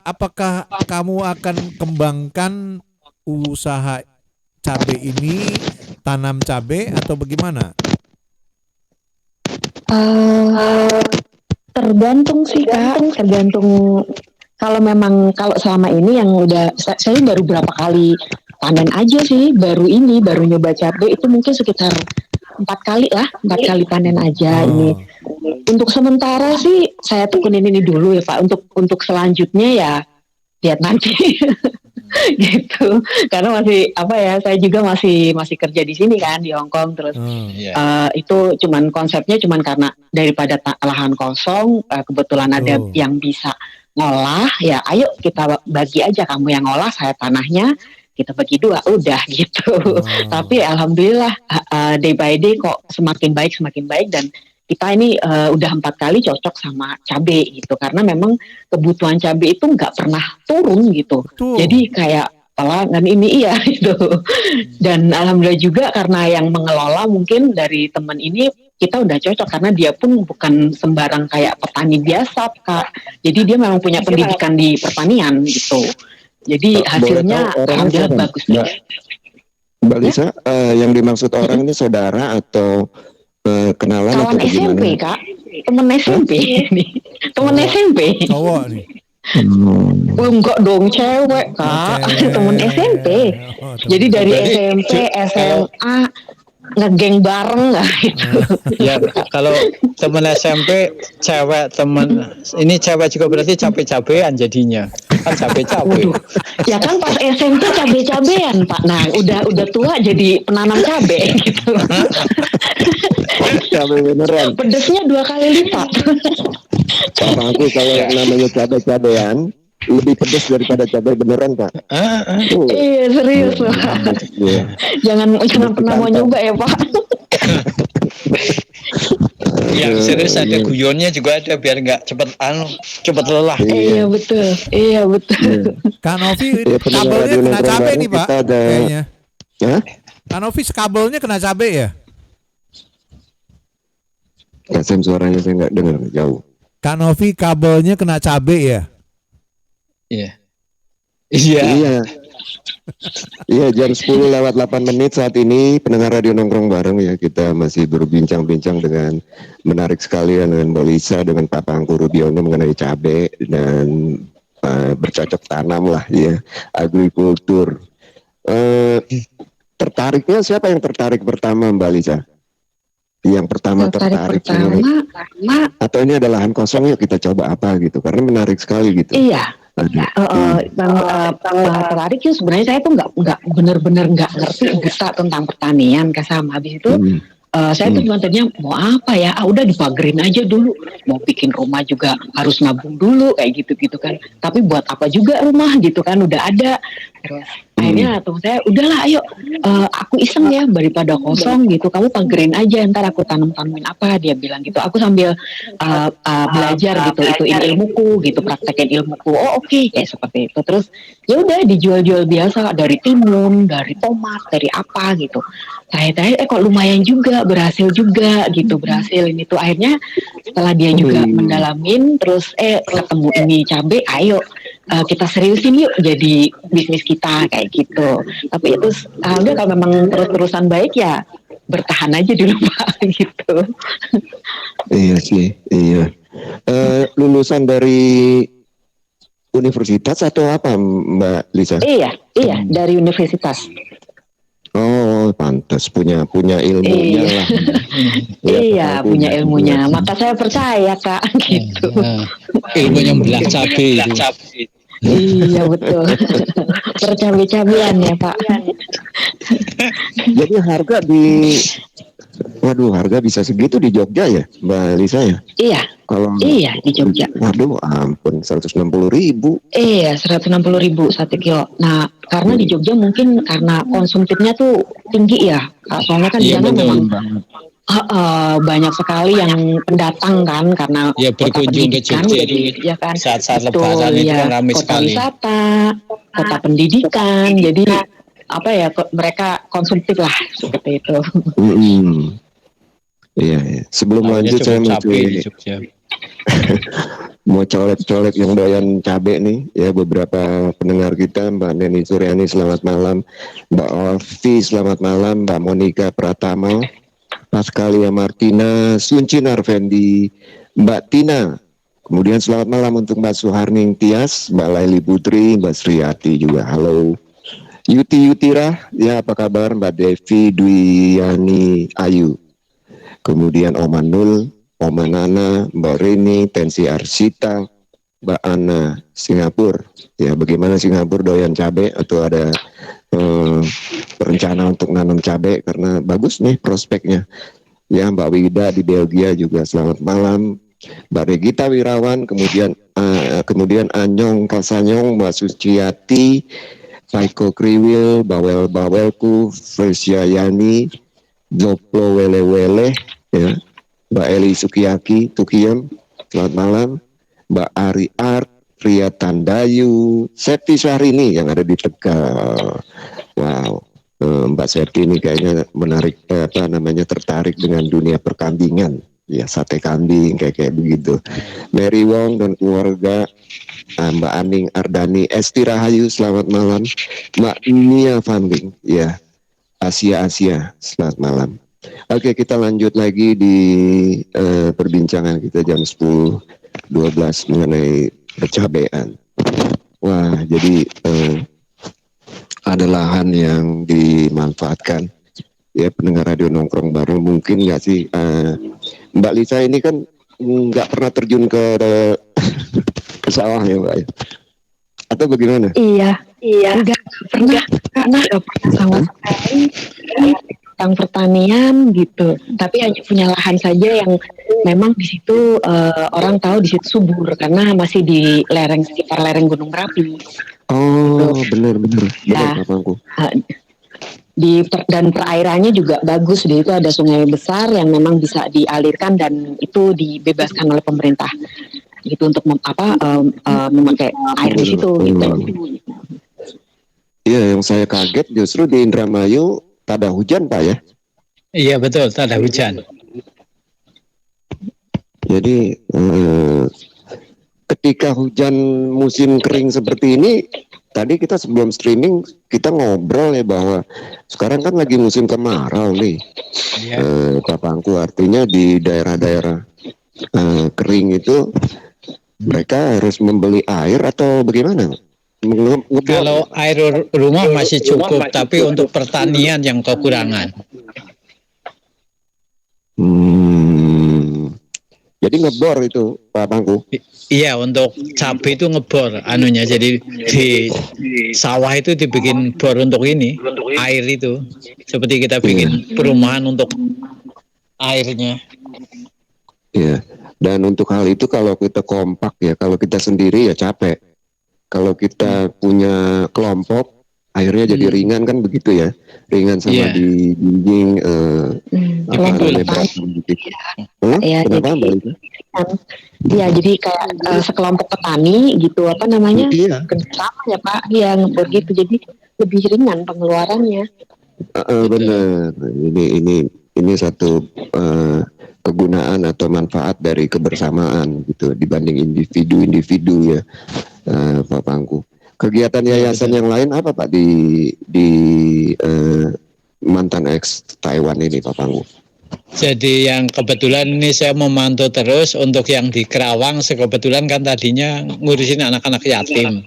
apakah kamu akan kembangkan usaha cabai ini, tanam cabai atau bagaimana? Tergantung sih Kak, tergantung. Kalau selama ini yang saya baru berapa kali panen aja sih, baru nyoba cabai itu mungkin sekitar 4 kali panen aja ini. Untuk sementara sih saya tekunin ini dulu ya Pak. Untuk selanjutnya ya lihat nanti. Gitu. Karena saya juga masih kerja di sini kan di Hong Kong terus. Itu konsepnya karena daripada lahan kosong kebetulan ada yang bisa ngolah, ya ayo kita bagi aja, kamu yang ngolah, saya tanahnya, kita bagi 2, udah gitu. Tapi alhamdulillah day by day kok semakin baik dan kita ini udah 4 kali cocok sama cabai gitu, karena memang kebutuhan cabai itu nggak pernah turun gitu. Jadi kayak ini gitu. Dan alhamdulillah juga karena yang mengelola mungkin dari teman ini kita udah cocok, karena dia pun bukan sembarang kayak petani biasa Kak. Jadi dia memang punya pendidikan di pertanian gitu. Jadi hasilnya alhamdulillah bagus. Mbak Lisa, yang dimaksud orang ini saudara atau kenalan kawan atau SMP gimana? Kak, temen SMP nih, temen SMP. Cowok nih. Enggak dong, cewek Kak, temen SMP. Jadi dari SMP, SMA ngegeng bareng nggak itu? Ya kalau temen SMP cewek ini cewek juga berarti cabai-cabean jadinya kan cabai-cabai. Ya kan pas SMP cabai-cabean Pak. Nah udah tua jadi penanam cabai gitu. Cabai beneran. Pedesnya 2 kali lipat. Pak aku kalau yang namanya cabai-cabean lebih pedas daripada cabai beneran Pak. Iya serius Pak. Jangan pernah mau nyoba ya Pak. Yang serius ada guyonnya juga ada biar nggak cepet lelah. Iya betul. Kak Novi kabelnya kena cabai nih Pak kayaknya. Kak Novi kabelnya kena cabai ya? Suaranya saya nggak dengar jauh. Kak Novi kabelnya kena cabai ya? Iya jam 10:08 saat ini pendengar radio nongkrong bareng ya, kita masih berbincang-bincang dengan menarik sekali dengan Mbak Lisa dengan Pak Pangku Rubiono mengenai cabai dan bercocok tanam lah ya, agrikultur. Tertariknya siapa yang tertarik pertama Mbak Lisa? Yang pertama tertarik atau ini adalah lahan kosong, yuk kita coba apa gitu, karena menarik sekali gitu. Iya. Tertarik ya sebenarnya saya tuh nggak benar-benar nggak ngerti buta tentang pertanian sama habis itu saya tuh cuma tadinya mau apa ya, udah dipagerin aja dulu, mau bikin rumah juga harus nabung dulu kayak gitu kan, tapi buat apa juga rumah gitu kan udah ada. Terus akhirnya saya udahlah ayo aku iseng ya daripada kosong gitu, kamu pagerin aja ntar aku tanam-tanamin apa, dia bilang gitu. Aku sambil belajar gitu, ituin ilmuku gitu, praktekin ilmuku. Oke, kayak seperti itu. Terus ya udah dijual-jual biasa, dari timun, dari tomat, dari apa gitu. Saya kok lumayan juga, berhasil juga gitu, berhasil ini tuh. Akhirnya setelah dia juga mendalamin, terus ketemu ini cabai, ayo kita seriusin yuk jadi bisnis kita kayak gitu. Tapi itu alhamdulillah kalau memang terus-terusan baik ya bertahan aja dulu Pak gitu. Iya sih, iya. Lulusan dari universitas atau apa Mbak Lisa? Iya dari universitas. Oh, pantas punya ilmunya Iya. lah. Iya, punya ilmunya. Maka saya percaya Kak gitu. Ilmunya belah cabai itu. Iya betul. Percabai-cabian ya Pak. Jadi harga harga bisa segitu di Jogja ya, Mbak Lisa ya? Iya. Iya di Jogja. Waduh, ampun 160.000. Iya 160.000 1 kilo. Nah karena di Jogja mungkin karena konsumtifnya tuh tinggi ya. Soalnya kan di sana memang banyak sekali yang pendatang kan karena berkunjung ke Jogja jadi ya kan saat-saat lebaran itu kan ramai kota sekali. Wisata, kota pendidikan, jadi mereka konsumtif lah seperti itu. Iya. Sebelum lanjut saya mau colek-colek yang doyan cabe nih ya, beberapa pendengar kita, Mbak Neni Suryani selamat malam, Mbak Olvi selamat malam, Mbak Monica Pratama, Pascalia Martina, Suncin Arvendi, Mbak Tina. Kemudian selamat malam untuk Mbak Suharning Tias, Mbak Laili Putri, Mbak Sriati juga. Halo. Yuti Yutira, ya apa kabar Mbak Devi Dwiani Ayu. Kemudian Oma Nul, Oma Nana, Mbak Rini, Tensi Arsita, Mbak Ana, Singapura. Ya bagaimana Singapura doyan cabai atau ada rencana untuk nanam cabai karena bagus nih prospeknya. Ya Mbak Wida di Belgia juga selamat malam. Mbak Regita Wirawan, kemudian Anyong Kasanyong, Mbak Suciati, Paiko Kriwil, Bawelku, Fresia Yani, Joplo Wele, ya, Mbak Eli Sukiyaki, Tukiyam, selamat malam, Mbak Ari Art, Ria Tandayu, Septi Syahrini yang ada di Tegal. Wow, Mbak Septi ini kayaknya menarik, tertarik dengan dunia perkambingan, ya sate kambing kayak begitu. Mary Wong dan keluarga, Mbak Aning Ardani, Esti Rahayu, selamat malam, Mbak Nia Fanding, ya. Asia, selamat malam. Oke, kita lanjut lagi di perbincangan kita jam 10.12 mengenai percabean. Wah, jadi ada lahan yang dimanfaatkan. Ya, pendengar radio nongkrong bareng mungkin nggak sih, Mbak Lisa ini kan nggak pernah terjun ke ke sawah ya Mbak? Atau bagaimana? Iya, nggak pernah sama sekali tentang pertanian gitu. Tapi hanya punya lahan saja yang memang di situ orang tahu di situ subur karena masih di sekitar lereng Gunung Merapi. Oh, gitu. benar. Ya, dan perairannya juga bagus. Di itu ada sungai besar yang memang bisa dialirkan dan itu dibebaskan oleh pemerintah gitu untuk memakai air di situ gitu. Iya, yang saya kaget justru di Indramayu tak ada hujan Pak ya? Iya betul, tak ada hujan. Jadi ketika hujan musim kering seperti ini, tadi kita sebelum streaming kita ngobrol ya bahwa sekarang kan lagi musim kemarau nih, Pak Pangku, artinya di daerah-daerah kering itu mereka harus membeli air atau bagaimana? Kalau air rumah masih cukup, tapi untuk pertanian yang kekurangan. Jadi ngebor itu Pak Pangku? Iya, untuk cabai itu ngebor anunya. Jadi di sawah itu dibikin bor untuk ini, air itu. Seperti kita bikin perumahan untuk airnya. Iya. Dan untuk hal itu kalau kita kompak ya, kalau kita sendiri ya capek. Kalau kita punya kelompok, akhirnya jadi ringan kan begitu ya, ringan sama di dinding berat sedikit. Kenapa Mbak Lisa? Iya, jadi kayak sekelompok petani gitu kerjasama ya Pak, yang begitu jadi lebih ringan pengeluarannya. Benar, ini satu kegunaan atau manfaat dari kebersamaan gitu dibanding individu ya, Pak Pangku. Kegiatan yayasan yang lain apa Pak di mantan ex Taiwan ini Pak Pangku. Jadi yang kebetulan ini saya memantau terus untuk yang di Kerawang, kebetulan kan tadinya ngurusin anak-anak yatim.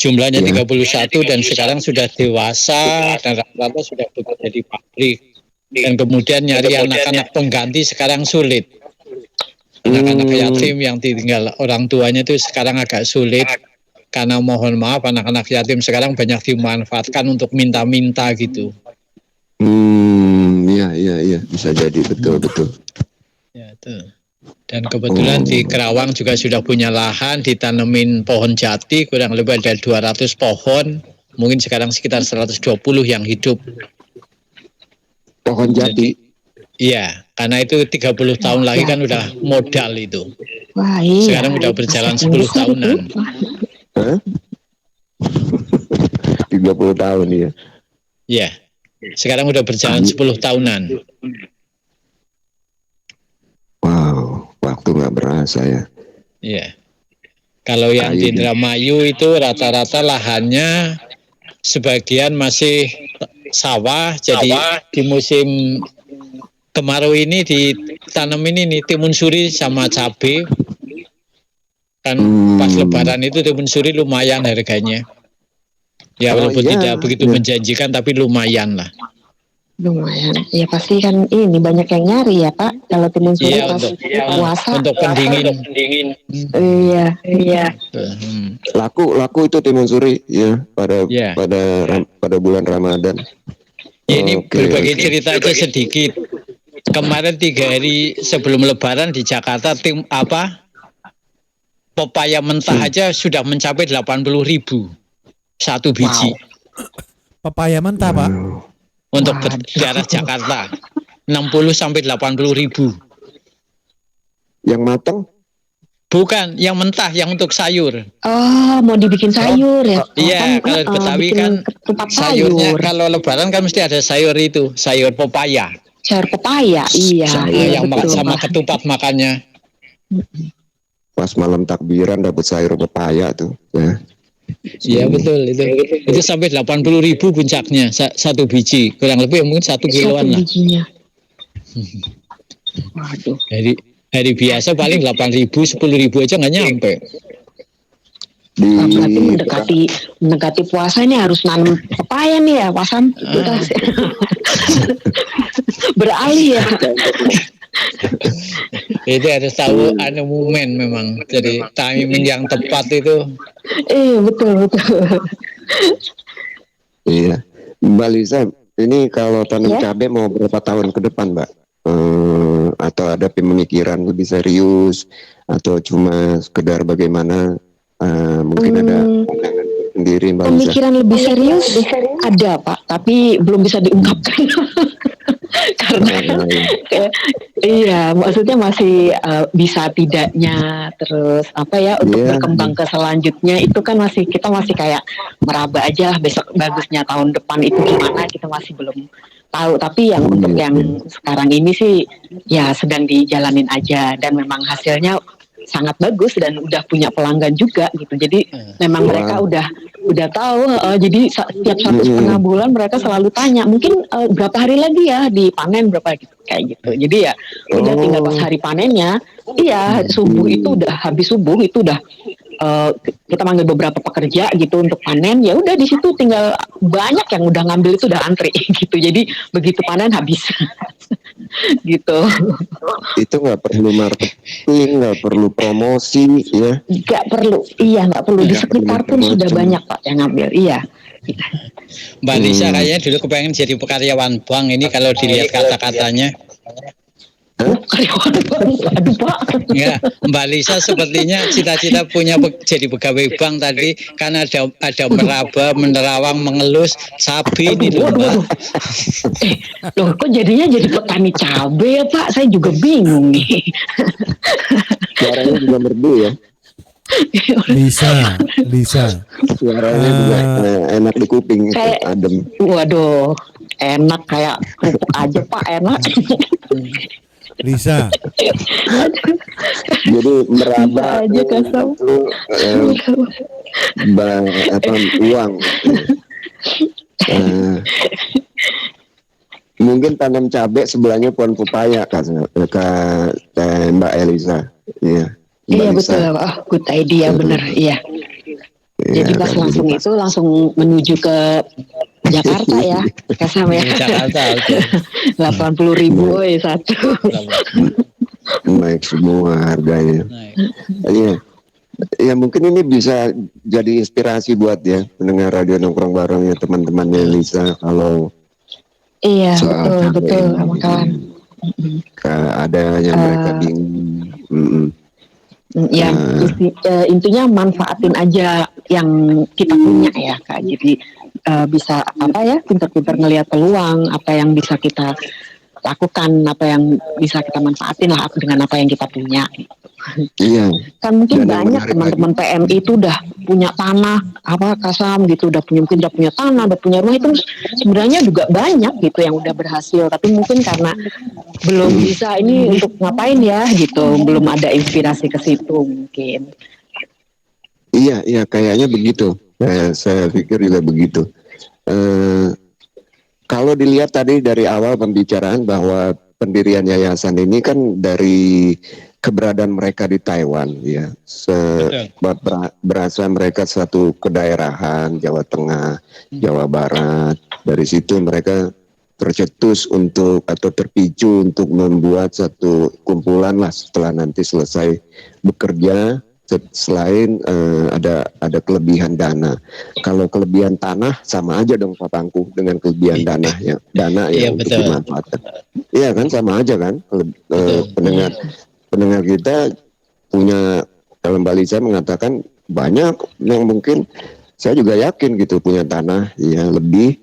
Jumlahnya 31 dan sekarang sudah dewasa dan rata-rata sudah bekerja di pabrik. Dan kemudian nyari anak-anak pengganti sekarang sulit. Anak-anak yatim yang ditinggal orang tuanya itu sekarang agak sulit. Karena mohon maaf anak-anak yatim sekarang banyak dimanfaatkan untuk minta-minta gitu. Iya, bisa jadi betul. Ya, tuh. Dan kebetulan di Kerawang juga sudah punya lahan ditanemin pohon jati, kurang lebih ada 200 pohon, mungkin sekarang sekitar 120 yang hidup. Pohon jati? Iya, karena itu 30 tahun lagi kan udah modal itu. Wah, iya. Sekarang udah berjalan 10 tahunan. 30 tahun ya. Iya. Sekarang udah berjalan 10 tahunan. Wow, waktu nggak berasa ya. Iya. Kalau yang di Indramayu itu rata-rata lahannya sebagian masih sawah. Jadi di musim kemarau ini ditanemin ini timun suri sama cabai. Kan pas lebaran itu timun suri lumayan harganya. Ya walaupun tidak begitu menjanjikan tapi lumayan lah. Lumayan. Ya pasti kan ini banyak yang nyari ya Pak. Kalau timun suri pas puasa. Untuk pendingin. Iya. Laku itu timun suri ya pada bulan Ramadan. Ya, ini berbagi cerita aja sedikit. Kemarin 3 hari sebelum lebaran di Jakarta pepaya mentah aja sudah mencapai 80.000 satu biji. Pepaya mentah Pak? Untuk daerah Jakarta 60 sampai 80.000. Yang matang? Bukan, yang mentah, yang untuk sayur. Oh, mau dibikin sayur ya? Iya, kalau di Betawi kan sayurnya kalau lebaran kan mesti ada sayur itu, sayur pepaya. Sayur pepaya, iya. Yang sama ketupat makannya. Pas malam takbiran dapat sayur pepaya tuh ya. Iya betul itu sampai 80.000 puncaknya satu biji, kurang lebih mungkin 1 kiloan lah. Waduh. Hari biasa paling 8.000, 10.000 aja nggak nyampe. Berarti mendekati puasa ini harus nanam pepaya nih ya, Pasan. Beralih ya. Itu harus tahu momen memang. Jadi timing yang tepat itu. Betul. Iya, Mbak Lisa, ini kalau tanam cabai mau berapa tahun ke depan, Mbak? Atau ada pemikiran lebih serius atau cuma sekedar bagaimana? Mungkin ada pandangan sendiri, Mbak Lisa. Pemikiran lebih serius ada Pak, tapi belum bisa diungkapkan. Karena maksudnya masih bisa tidaknya terus untuk berkembang ke selanjutnya itu kan kita masih kayak meraba aja besok bagusnya tahun depan itu gimana kita masih belum tahu, tapi yang untuk yang sekarang ini sih ya sedang dijalanin aja dan memang hasilnya sangat bagus dan udah punya pelanggan juga gitu. Jadi memang mereka udah tahu. Jadi setiap 1,5 bulan mereka selalu tanya, mungkin berapa hari lagi ya dipanen berapa gitu kayak gitu. Jadi ya udah tinggal pas hari panennya, subuh itu udah habis subuh itu udah kita manggil beberapa pekerja gitu untuk panen. Ya udah di situ tinggal banyak yang udah ngambil itu udah antri gitu. Jadi begitu panen habis. Gitu. Itu nggak perlu marketing, nggak perlu promosi ya? Nggak perlu di sekitar pun sudah banyak Pak yang ngambil. Mbak Lisa kayaknya dulu kepengen jadi karyawan bank ini kalau dilihat kata-katanya. Karyawan bank, aduh Pak. Ya, Mbak Lisa sepertinya cita-cita punya jadi pegawai bank tadi kan ada meraba, menerawang, mengelus, sapi ini loh Mbak. Loh kok jadinya jadi petani cabai ya Pak? Saya juga bingung nih. Suaranya juga merdu ya. Lisa. Suaranya juga enak di kuping, adem. Waduh, enak kayak kerupuk aja Pak, enak. Lisa. Jadi meraba aja kasam. Uang. Mungkin tanam cabai sebelahnya pohon pepaya Mbak Elisa. Iya. Iya betul. Oh, good idea, bener. Iya. Jadi pas langsung itu langsung menuju ke Jakarta ya, Kasam ya. Jakarta. 80.000 satu. Naik semua harganya. Iya. Ya mungkin ini bisa jadi inspirasi buat ya pendengar radio nongkrong bareng ya teman-temannya Lisa kalau iya betul sama kawan. Ada yang mereka bingung. Ya intinya manfaatin aja yang kita punya ya Kak. Jadi bisa apa ya pintar-pintar ngelihat peluang apa yang bisa kita lakukan, apa yang bisa kita manfaatin lah dengan apa yang kita punya. Iya. Kan mungkin banyak teman-teman PMI itu udah punya tanah apa Kasam gitu, udah punya tanah, udah punya rumah, itu sebenarnya juga banyak gitu yang udah berhasil, tapi mungkin karena belum bisa ini untuk ngapain ya gitu, belum ada inspirasi ke situ mungkin. Iya kayaknya begitu. Saya pikir juga begitu. Kalau dilihat tadi dari awal pembicaraan bahwa pendirian yayasan ini kan dari keberadaan mereka di Taiwan ya, berasa mereka satu kedaerahan Jawa Tengah, Jawa Barat. Dari situ mereka tercetus untuk atau terpicu untuk membuat satu kumpulan lah setelah nanti selesai bekerja. Selain ada kelebihan dana. Kalau kelebihan tanah sama aja dong Pak Pangku dengan kelebihan dana yang untuk dimanfaatkan. Iya kan sama aja kan. Pendengar kita punya, kalau Mbak Lisa mengatakan banyak yang mungkin saya juga yakin gitu punya tanah ya lebih,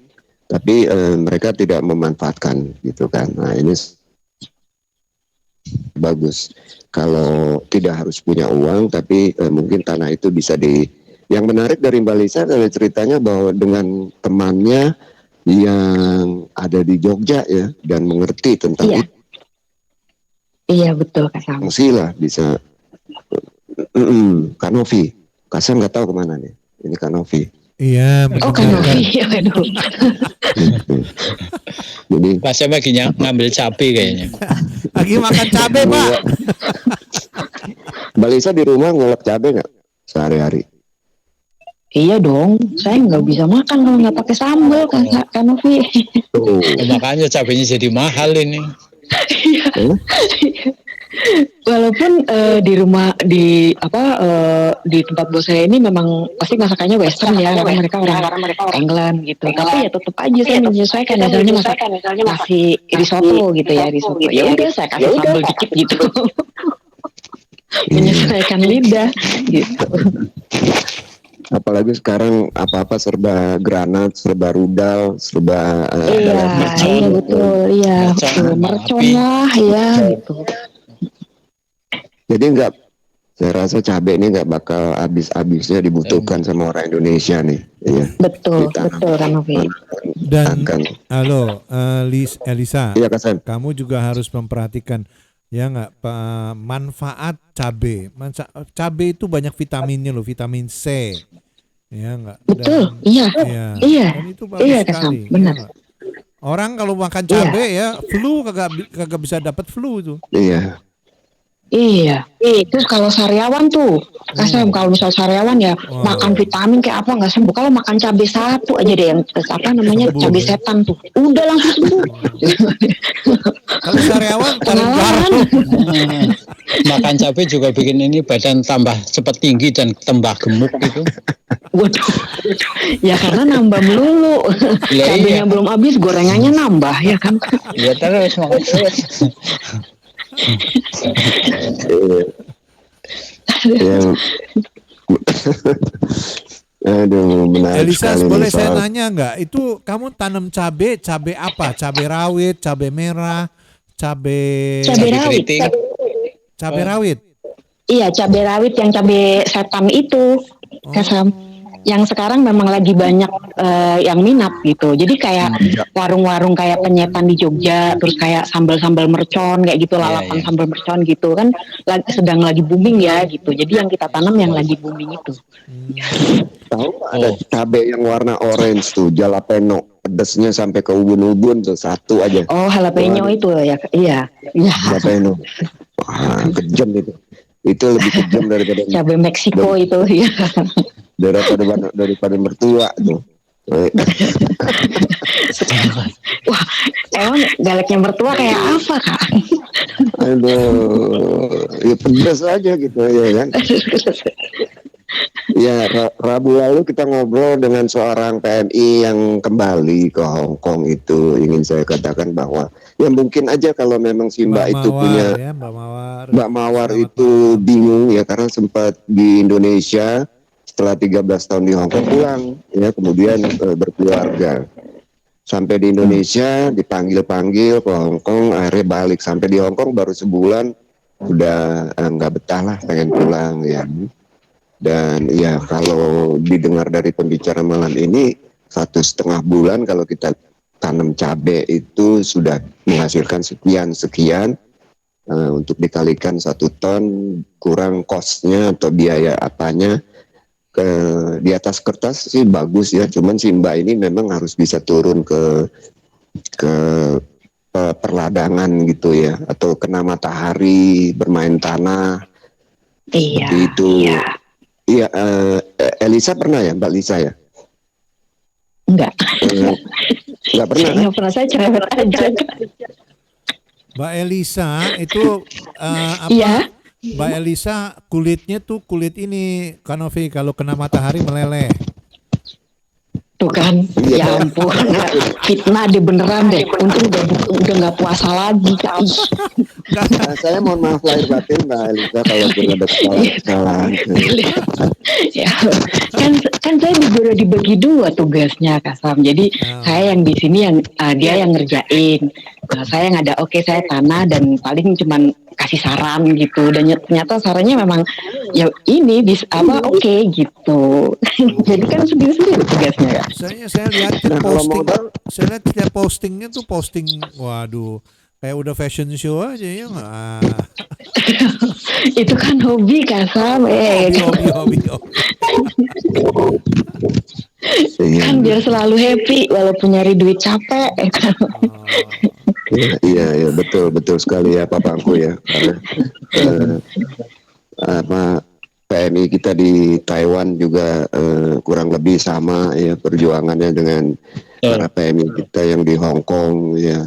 tapi mereka tidak memanfaatkan gitu kan. Nah ini bagus. Kalau tidak harus punya uang, tapi mungkin tanah itu bisa Yang menarik dari Mbak Lisa adalah ceritanya bahwa dengan temannya yang ada di Jogja ya dan mengerti tentang itu. Iya betul Kasam. Lah bisa. Kanovi. Kasam nggak tahu kemana nih. Ini Kanovi. Iya. Oh Kanovi. Jadi Pak saya lagi ngambil cabai kayaknya. Lagi makan cabai Pak. Mbak Lisa di rumah ngolek cabai nggak sehari-hari? Iya dong, saya nggak bisa makan kalau nggak pakai sambal Kanovi. Makanya cabainya jadi mahal ini. Walaupun di rumah di tempat bos saya ini memang pasti masakannya western ya, karena mereka orang England gitu. Tapi ya tetap aja saya menyesuaikan, misalnya masih risotto gitu ya, risotto. Ya udah saya kasih sambal dikit gitu. Menyesuaikan lidah gitu. Apalagi sekarang apa-apa serba granat, serba rudal, serba iya betul, iya mercon lah ya gitu. Jadi saya rasa cabai ini nggak bakal habis-habisnya dibutuhkan sama orang Indonesia nih. Iya. Betul Kanovi. Dan halo Elisa, iya, kamu juga harus memperhatikan ya nggak manfaat cabai. Cabai itu banyak vitaminnya loh, vitamin C. Ya nggak. Betul. Iya. Dan itu bagus sekali. Benar. Ya, orang kalau makan cabai ya flu kagak bisa dapat flu itu. Iya. Terus kalau sariawan tuh, Kasam kalau misal sariawan ya makan vitamin kayak apa nggak sembuh. Kalau makan cabai satu aja deh yang cabai setan tuh, udah langsung sembuh. Kalau sariawan pengalaman. Makan cabai juga bikin ini badan tambah cepat tinggi dan tambah gemuk gitu. Waduh. Ya karena nambah melulu. Cabainya belum habis, gorengannya nambah ya kan. Ya terus makan terus. Aduh, menarik Elisa, sekali boleh saya nanya nggak? Itu kamu tanam cabai apa? Cabai rawit, cabai merah, cabai rawit. Cabai rawit. Iya, cabai rawit yang cabai setan itu, Kasam. Yang sekarang memang lagi banyak yang minat gitu. Jadi kayak warung-warung kayak penyetan di Jogja, terus kayak sambal-sambal mercon kayak gitu, lalapan sambal mercon gitu kan sedang lagi booming ya gitu. Jadi yang kita tanam yang lagi booming itu. Tahu ada cabai yang warna orange tuh, jalapeno. pedesnya sampai ke ubun-ubun tuh satu aja. Oh, jalapeno itu ya. Iya. Jalapeno. Wah, kejam itu. Itu lebih kejam daripada cabai Meksiko itu ya. daripada mertua tuh. Wah, emang galaknya mertua kayak apa, Kak? Aduh, ya pedas aja gitu ya kan. Ya, Rabu lalu kita ngobrol dengan seorang PMI yang kembali ke Hong Kong. Itu ingin saya katakan bahwa ya mungkin aja kalau memang si Mbak itu punya ya, Mbak Mawar itu bingung ya karena sempat di Indonesia setelah 13 tahun di Hong Kong pulang ya, kemudian berkeluarga. Sampai di Indonesia dipanggil-panggil ke Hong Kong, akhirnya balik. Sampai di Hong Kong baru sebulan udah nggak betah lah, pengen pulang ya. Dan ya kalau didengar dari pembicara malam ini 1,5 bulan kalau kita tanam cabai itu sudah menghasilkan sekian untuk dikalikan 1 ton kurang kosnya atau biaya apanya di atas kertas sih bagus ya, cuman si Mbak ini memang harus bisa turun ke perladangan gitu ya, atau kena matahari, bermain tanah. Iya. Itu. Iya, Elisa pernah ya, Mbak Lisa ya? Enggak. Enggak pernah. Enggak pernah, saya cerewet aja. Mbak Elisa itu apa? Iya. Mbak Elisa kulitnya tuh kulit ini Kanovi, kalau kena matahari meleleh. Tuh kan, ya ampun, fitnah deh beneran deh. Untung udah nggak puasa lagi, Kak. Saya mohon maaf lahir batin Mbak Elisa kalau ada kesalahan. Ya, kan saya udah dibagi 2 tugasnya, Kak Sam. Jadi saya yang di sini yang dia yang ngerjain. Nah, saya yang ada saya tanah dan paling cuman kasih saran gitu. Dan ternyata sarannya memang ya ini gitu. Jadi kan sendiri-sendiri tugasnya, Kak. Saya lihat posting, saya lihat tiap postingnya tuh posting, waduh, kayak udah fashion show aja ya nggak? Itu kan hobi, Kak Sam. Hobi. Kan biar selalu happy walaupun nyari duit capek. Iya, betul sekali ya Pak Pangku ya. Karena PMI kita di Taiwan juga kurang lebih sama ya perjuangannya dengan para PMI kita yang di Hong Kong ya,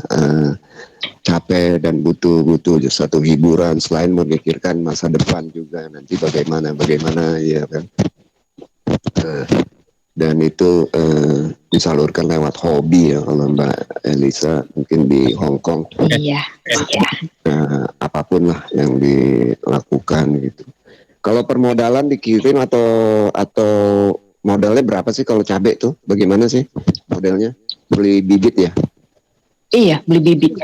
capek dan butuh satu hiburan selain memikirkan masa depan juga nanti bagaimana ya kan. Dan itu disalurkan lewat hobi ya kalau Mbak Elisa mungkin di Hong Kong. Iya. Apapun lah yang dilakukan gitu. Kalau permodalan dikirim atau modalnya berapa sih kalau cabai tuh? Bagaimana sih modelnya? Beli bibit ya? Iya, beli bibit.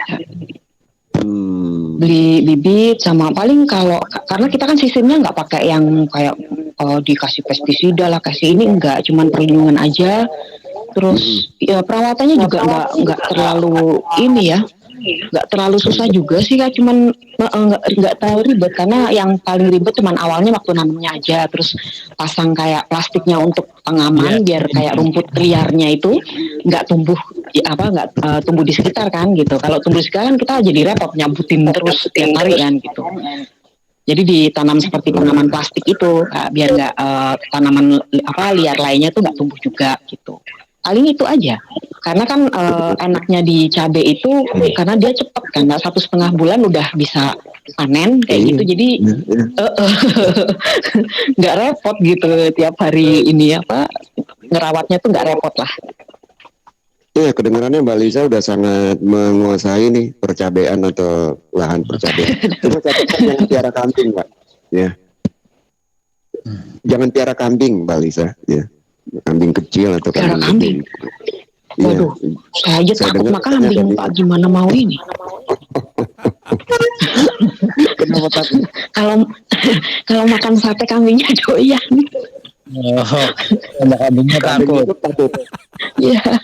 Beli bibit sama paling karena kita kan sistemnya nggak pakai yang kayak dikasih pestisida lah, kasih ini enggak, cuman perlindungan aja. Terus ya perawatannya juga nggak terlalu ini ya. Nggak terlalu susah juga sih, Kak, cuman nggak terlalu ribet karena yang paling ribet cuman awalnya waktu nanamnya aja, terus pasang kayak plastiknya untuk pengaman biar kayak rumput liarnya itu nggak tumbuh tumbuh di sekitar kan gitu. Kalau tumbuh di sekitar kan kita jadi repot nyambutin terus setiap hari kan gitu. Jadi ditanam seperti pengaman plastik itu biar nggak tanaman liar lainnya tuh nggak tumbuh juga gitu. Paling itu aja, karena kan enaknya di cabai itu karena dia cepat kan, 1,5 bulan udah bisa panen kayak gitu, jadi nggak repot gitu tiap hari ini ngerawatnya tuh nggak repot lah. Iya, kedengarannya Mbak Lisa udah sangat menguasai nih percabean atau lahan percabean. Cuma catatan jangan piara kambing, Mbak. Ya, jangan piara kambing, Mbak Lisa. Ya. Kambing kecil atau kambing. Waduh, saya aja takut makan kambing, Pak. Gimana mau ini? Kenapa takut? Kalau makan sate kambingnya doyan. Sama kambingnya takut. Iya.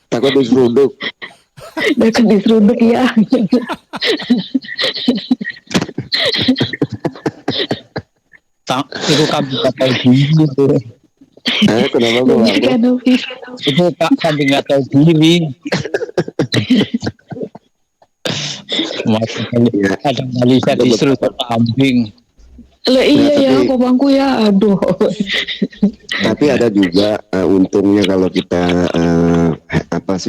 Takut diseruduk. Takut diseruduk ya. Itu kambing pakai gigi tuh. Kenapa Bang Bener Angku? kan Novi? Itu Pak kambing nggak tahu diri. Ya. Ada Malisa disuruh kambing. Lah iya ya, tapi- Papangku ya, aduh. Tapi ada juga untungnya kalau kita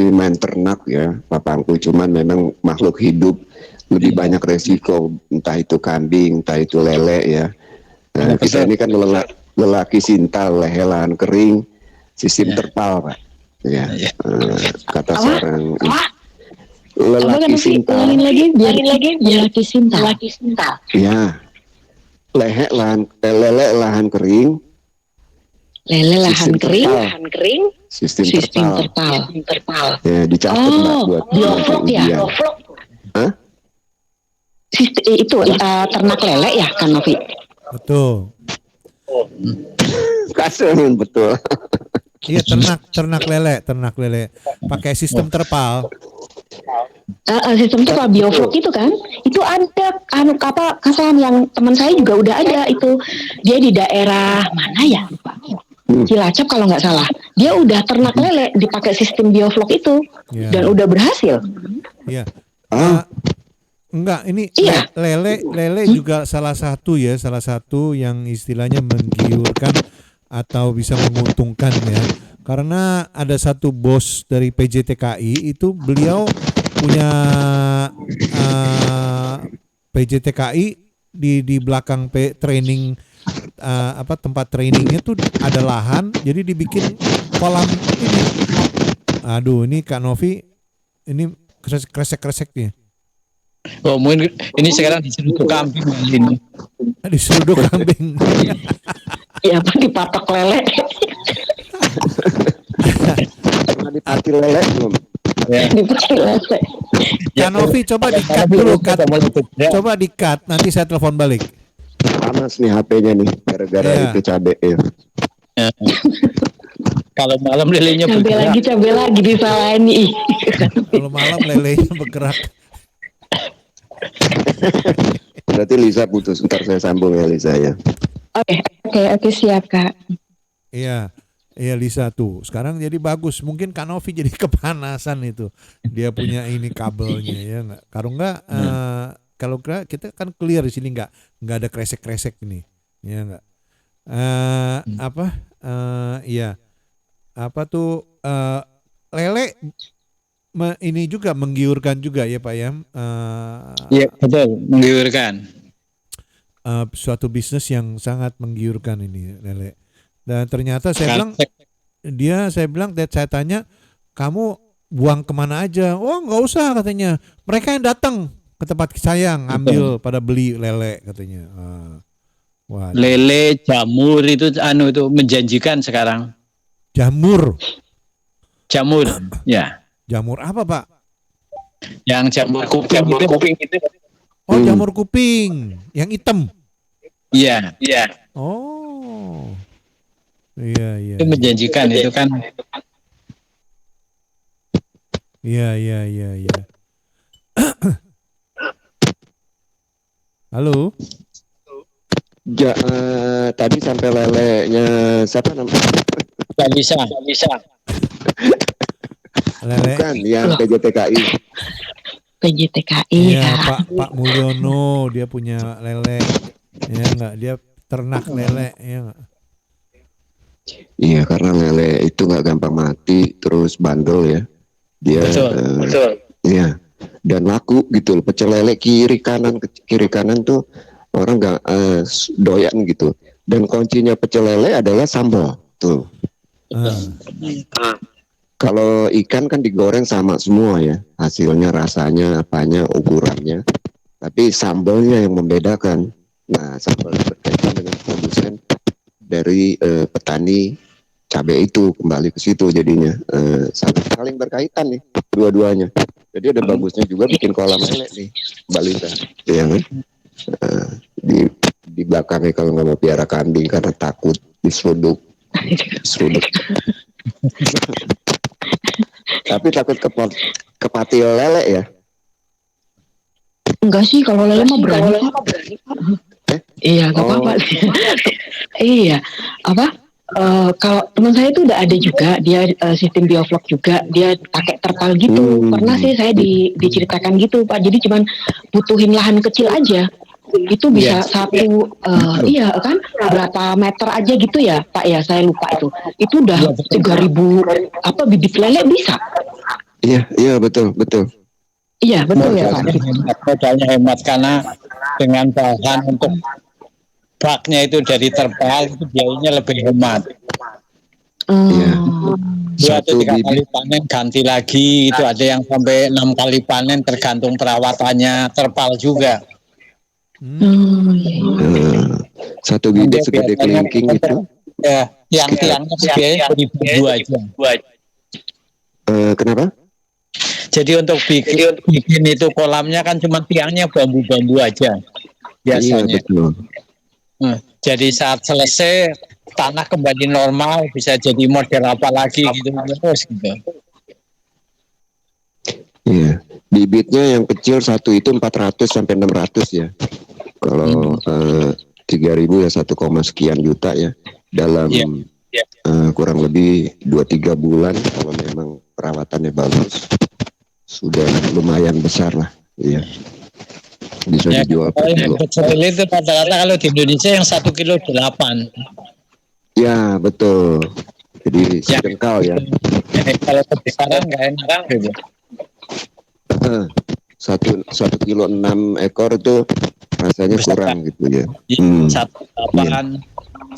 main ternak ya, Papangku. Cuman memang makhluk hidup lebih banyak resiko, entah itu kambing, entah itu lele ya. Kita ini kan lelaki sintal, lehe lahan kering, sistem terpal Pak. Ya, kata seorang lelaki sintal. Ulangin lagi, lelaki sintal. Ya, lele lahan kering. Lele lahan Sistem kering, terpal. Sistem terpal. Ya, dicatat Mbak buat bioflok ya. ujian. Hah? Itu ternak lele ya kan Novi? Betul. Kasih betul. Iya, ternak lele pakai sistem terpal. Sistem terpal bioflok itu kan? Itu ada kasaran yang teman saya juga udah ada itu. Dia di daerah mana ya? Cilacap kalau nggak salah. Dia udah ternak lele dipakai sistem bioflok itu dan udah berhasil. Iya. Enggak, ini lele juga salah satu yang istilahnya menggiurkan atau bisa menguntungkan ya. Karena ada satu bos dari PJTKI itu beliau punya PJTKI di belakang training tempat trainingnya tuh ada lahan, jadi dibikin kolam ini. Aduh, ini Kak Novi ini kresek-kreseknya. Oh, mungkin ini sekarang diseruduk kambing ini. Diseruduk kambing. Ya apa dipatok lele? Pernah dipatil lele belum? Ya. Dipatok lele. Kak Novi coba di-cut dulu, coba di-cut, nanti saya telepon balik. Panas nih HP-nya nih gara-gara itu cabe ya. Kalau malam lelenya cabe lagi disalahin nih. Kalau malam lelenya bergerak. Berarti Lisa putus, ntar saya sambung ya Lisa ya. Oke, siap Kak. Iya Lisa tuh. Sekarang jadi bagus. Mungkin Kak Novi jadi kepanasan itu. Dia punya ini kabelnya ya nggak. Kalau kita kan clear di sini nggak ada kresek-kresek ini. Ya nggak. Lele ini juga menggiurkan juga ya Pak ya. Iya betul, menggiurkan. Suatu bisnis yang sangat menggiurkan ini lele. Dan ternyata saya bilang saya tanya, kamu buang kemana aja? Oh nggak usah katanya. Mereka yang datang ke tempat saya ngambil pada beli lele katanya. Lele, jamur itu itu menjanjikan sekarang. Jamur, ya. Jamur apa Pak? Yang jamur kuping itu. Oh jamur kuping, yang hitam. Iya. Oh, iya. Itu menjanjikan itu kan. Iya. Halo. Tadi sampai lelenya siapa namanya? Bisa. Lele. Bukan, yang PJTKI. Iya, Pak Mulyono dia punya lele. Ya enggak, dia ternak lele ya enggak. Iya, karena lele itu nggak gampang mati, terus bandel ya. Dia betul. Iya. Dan laku gitu loh. Pecel lele kiri kanan tuh orang nggak doyan gitu. Dan kuncinya pecel lele adalah sambal tuh. Kalau ikan kan digoreng sama semua ya, hasilnya, rasanya, apanya, ukurannya. Tapi sambalnya yang membedakan. Nah, sambal berkaitan dengan produsen dari petani cabai itu, kembali ke situ jadinya. Saling berkaitan nih dua-duanya. Jadi ada bagusnya juga bikin kolam lele nih, balita, ya kan? Di belakangnya kalau nggak mau piara kambing karena takut diseruduk. Tapi takut kepatil lele ya? Enggak sih, kalau lele mah berani. Iya, nggak apa-apa. Iya, apa? Kalau teman saya itu udah ada juga, dia sistem bioflok juga, dia pakai terpal gitu. Pernah sih saya diceritakan gitu Pak. Jadi cuman butuhin lahan kecil aja, itu bisa satu, iya kan, berapa meter aja gitu ya Pak ya, saya lupa itu. Itu udah 3.000 bibit lele bisa. Iya betul. Iya betul ya Pak. Modalnya hemat karena dengan bahan untuk baknya itu dari terpal, itu biayanya lebih hemat. Dua atau 3 kali panen ganti lagi, itu ada yang sampai 6 kali panen tergantung perawatannya terpal juga. Satu bibit segede kelingking itu. Ya, yang tiangnya biayanya 1.000 aja. Kenapa? Jadi untuk bikin itu kolamnya kan cuma tiangnya bambu-bambu aja biasanya. Iya betul. Jadi saat selesai tanah kembali normal, bisa jadi model apa lagi gitu terus gitu. Iya, bibitnya yang kecil satu itu 400 sampai 600 ya. Kalau 3.000 ya 1, sekian juta ya. Dalam kurang lebih 2-3 bulan kalau memang perawatannya bagus, sudah lumayan besar lah. Iya. Bisa dijual per kilo. Kecil itu rata-rata kalau di Indonesia yang 1 kilo 8. Ya betul. Jadi sedengkal ya. Kalau kebesaran nggak enak gitu. 1 kilo 6 ekor itu rasanya kurang gitu ya. 1,8,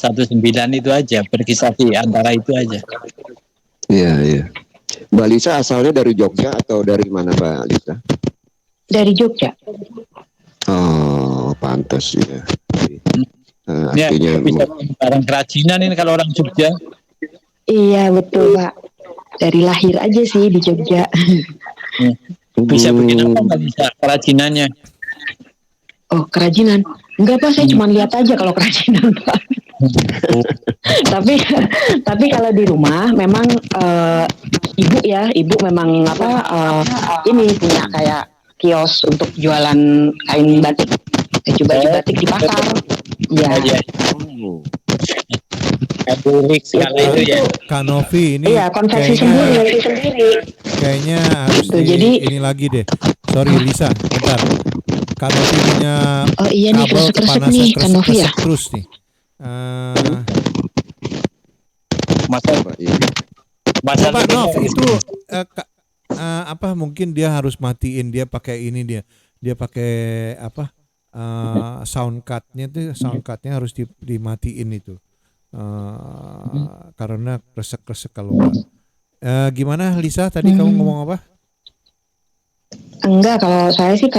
1,9 itu aja, berkisar di antara itu aja. Iya. Mbak Lisa asalnya dari Jogja atau dari mana Mbak Lisa? Dari Jogja. Oh, pantas ya. Artinya bisa barang kerajinan ini kalau orang Jogja. Iya betul Pak. Dari lahir aja sih di Jogja. Bisa bikin apa nggak bisa kerajinannya? Oh kerajinan? Enggak Pak, saya cuma lihat aja kalau kerajinan Pak. tapi kalau di rumah memang ibu memang ini punya kayak kios untuk jualan kain batik, baju batik di pasar. Iya. Itu ya. Kanovi ini konveksi sendiri. Kayaknya harus ini lagi deh. Sorry Lisa, bentar. Kanovi punya kabel kepanasan kresek terus nih. Pak Nov itu mungkin dia harus matiin, dia pakai ini, dia pakai sound cardnya harus dimatiin itu karena kresek kalau gimana Lisa tadi kamu ngomong apa? Enggak, kalau saya sih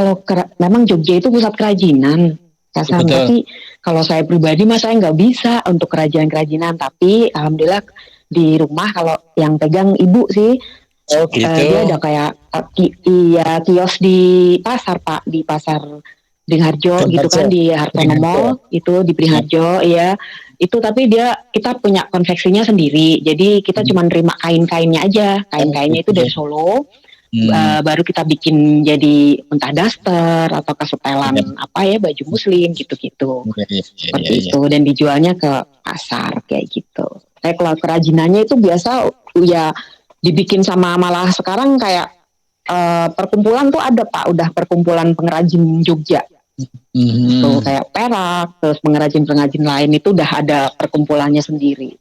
memang Jogja itu pusat kerajinan. Tapi kalau saya pribadi saya nggak bisa untuk kerajinan, tapi alhamdulillah di rumah kalau yang pegang ibu sih. Oh gitu. Dia ada kayak kios di pasar Pak, di pasar Beringharjo gitu kan, di Hartono Mall itu di Beringharjo ya. Itu tapi kita punya konveksinya sendiri. Jadi kita cuma nerima kain-kainnya aja. Kain-kainnya itu dari Solo. Baru kita bikin jadi entah daster atau kesetelan baju muslim gitu-gitu. Seperti itu, dan dijualnya ke pasar kayak gitu. Kayak kalau kerajinannya itu biasa ya dibikin sama, malah sekarang kayak perkumpulan tuh ada Pak, udah perkumpulan pengrajin Jogja. Tuh kayak perak, terus pengrajin-pengrajin lain itu udah ada perkumpulannya sendiri.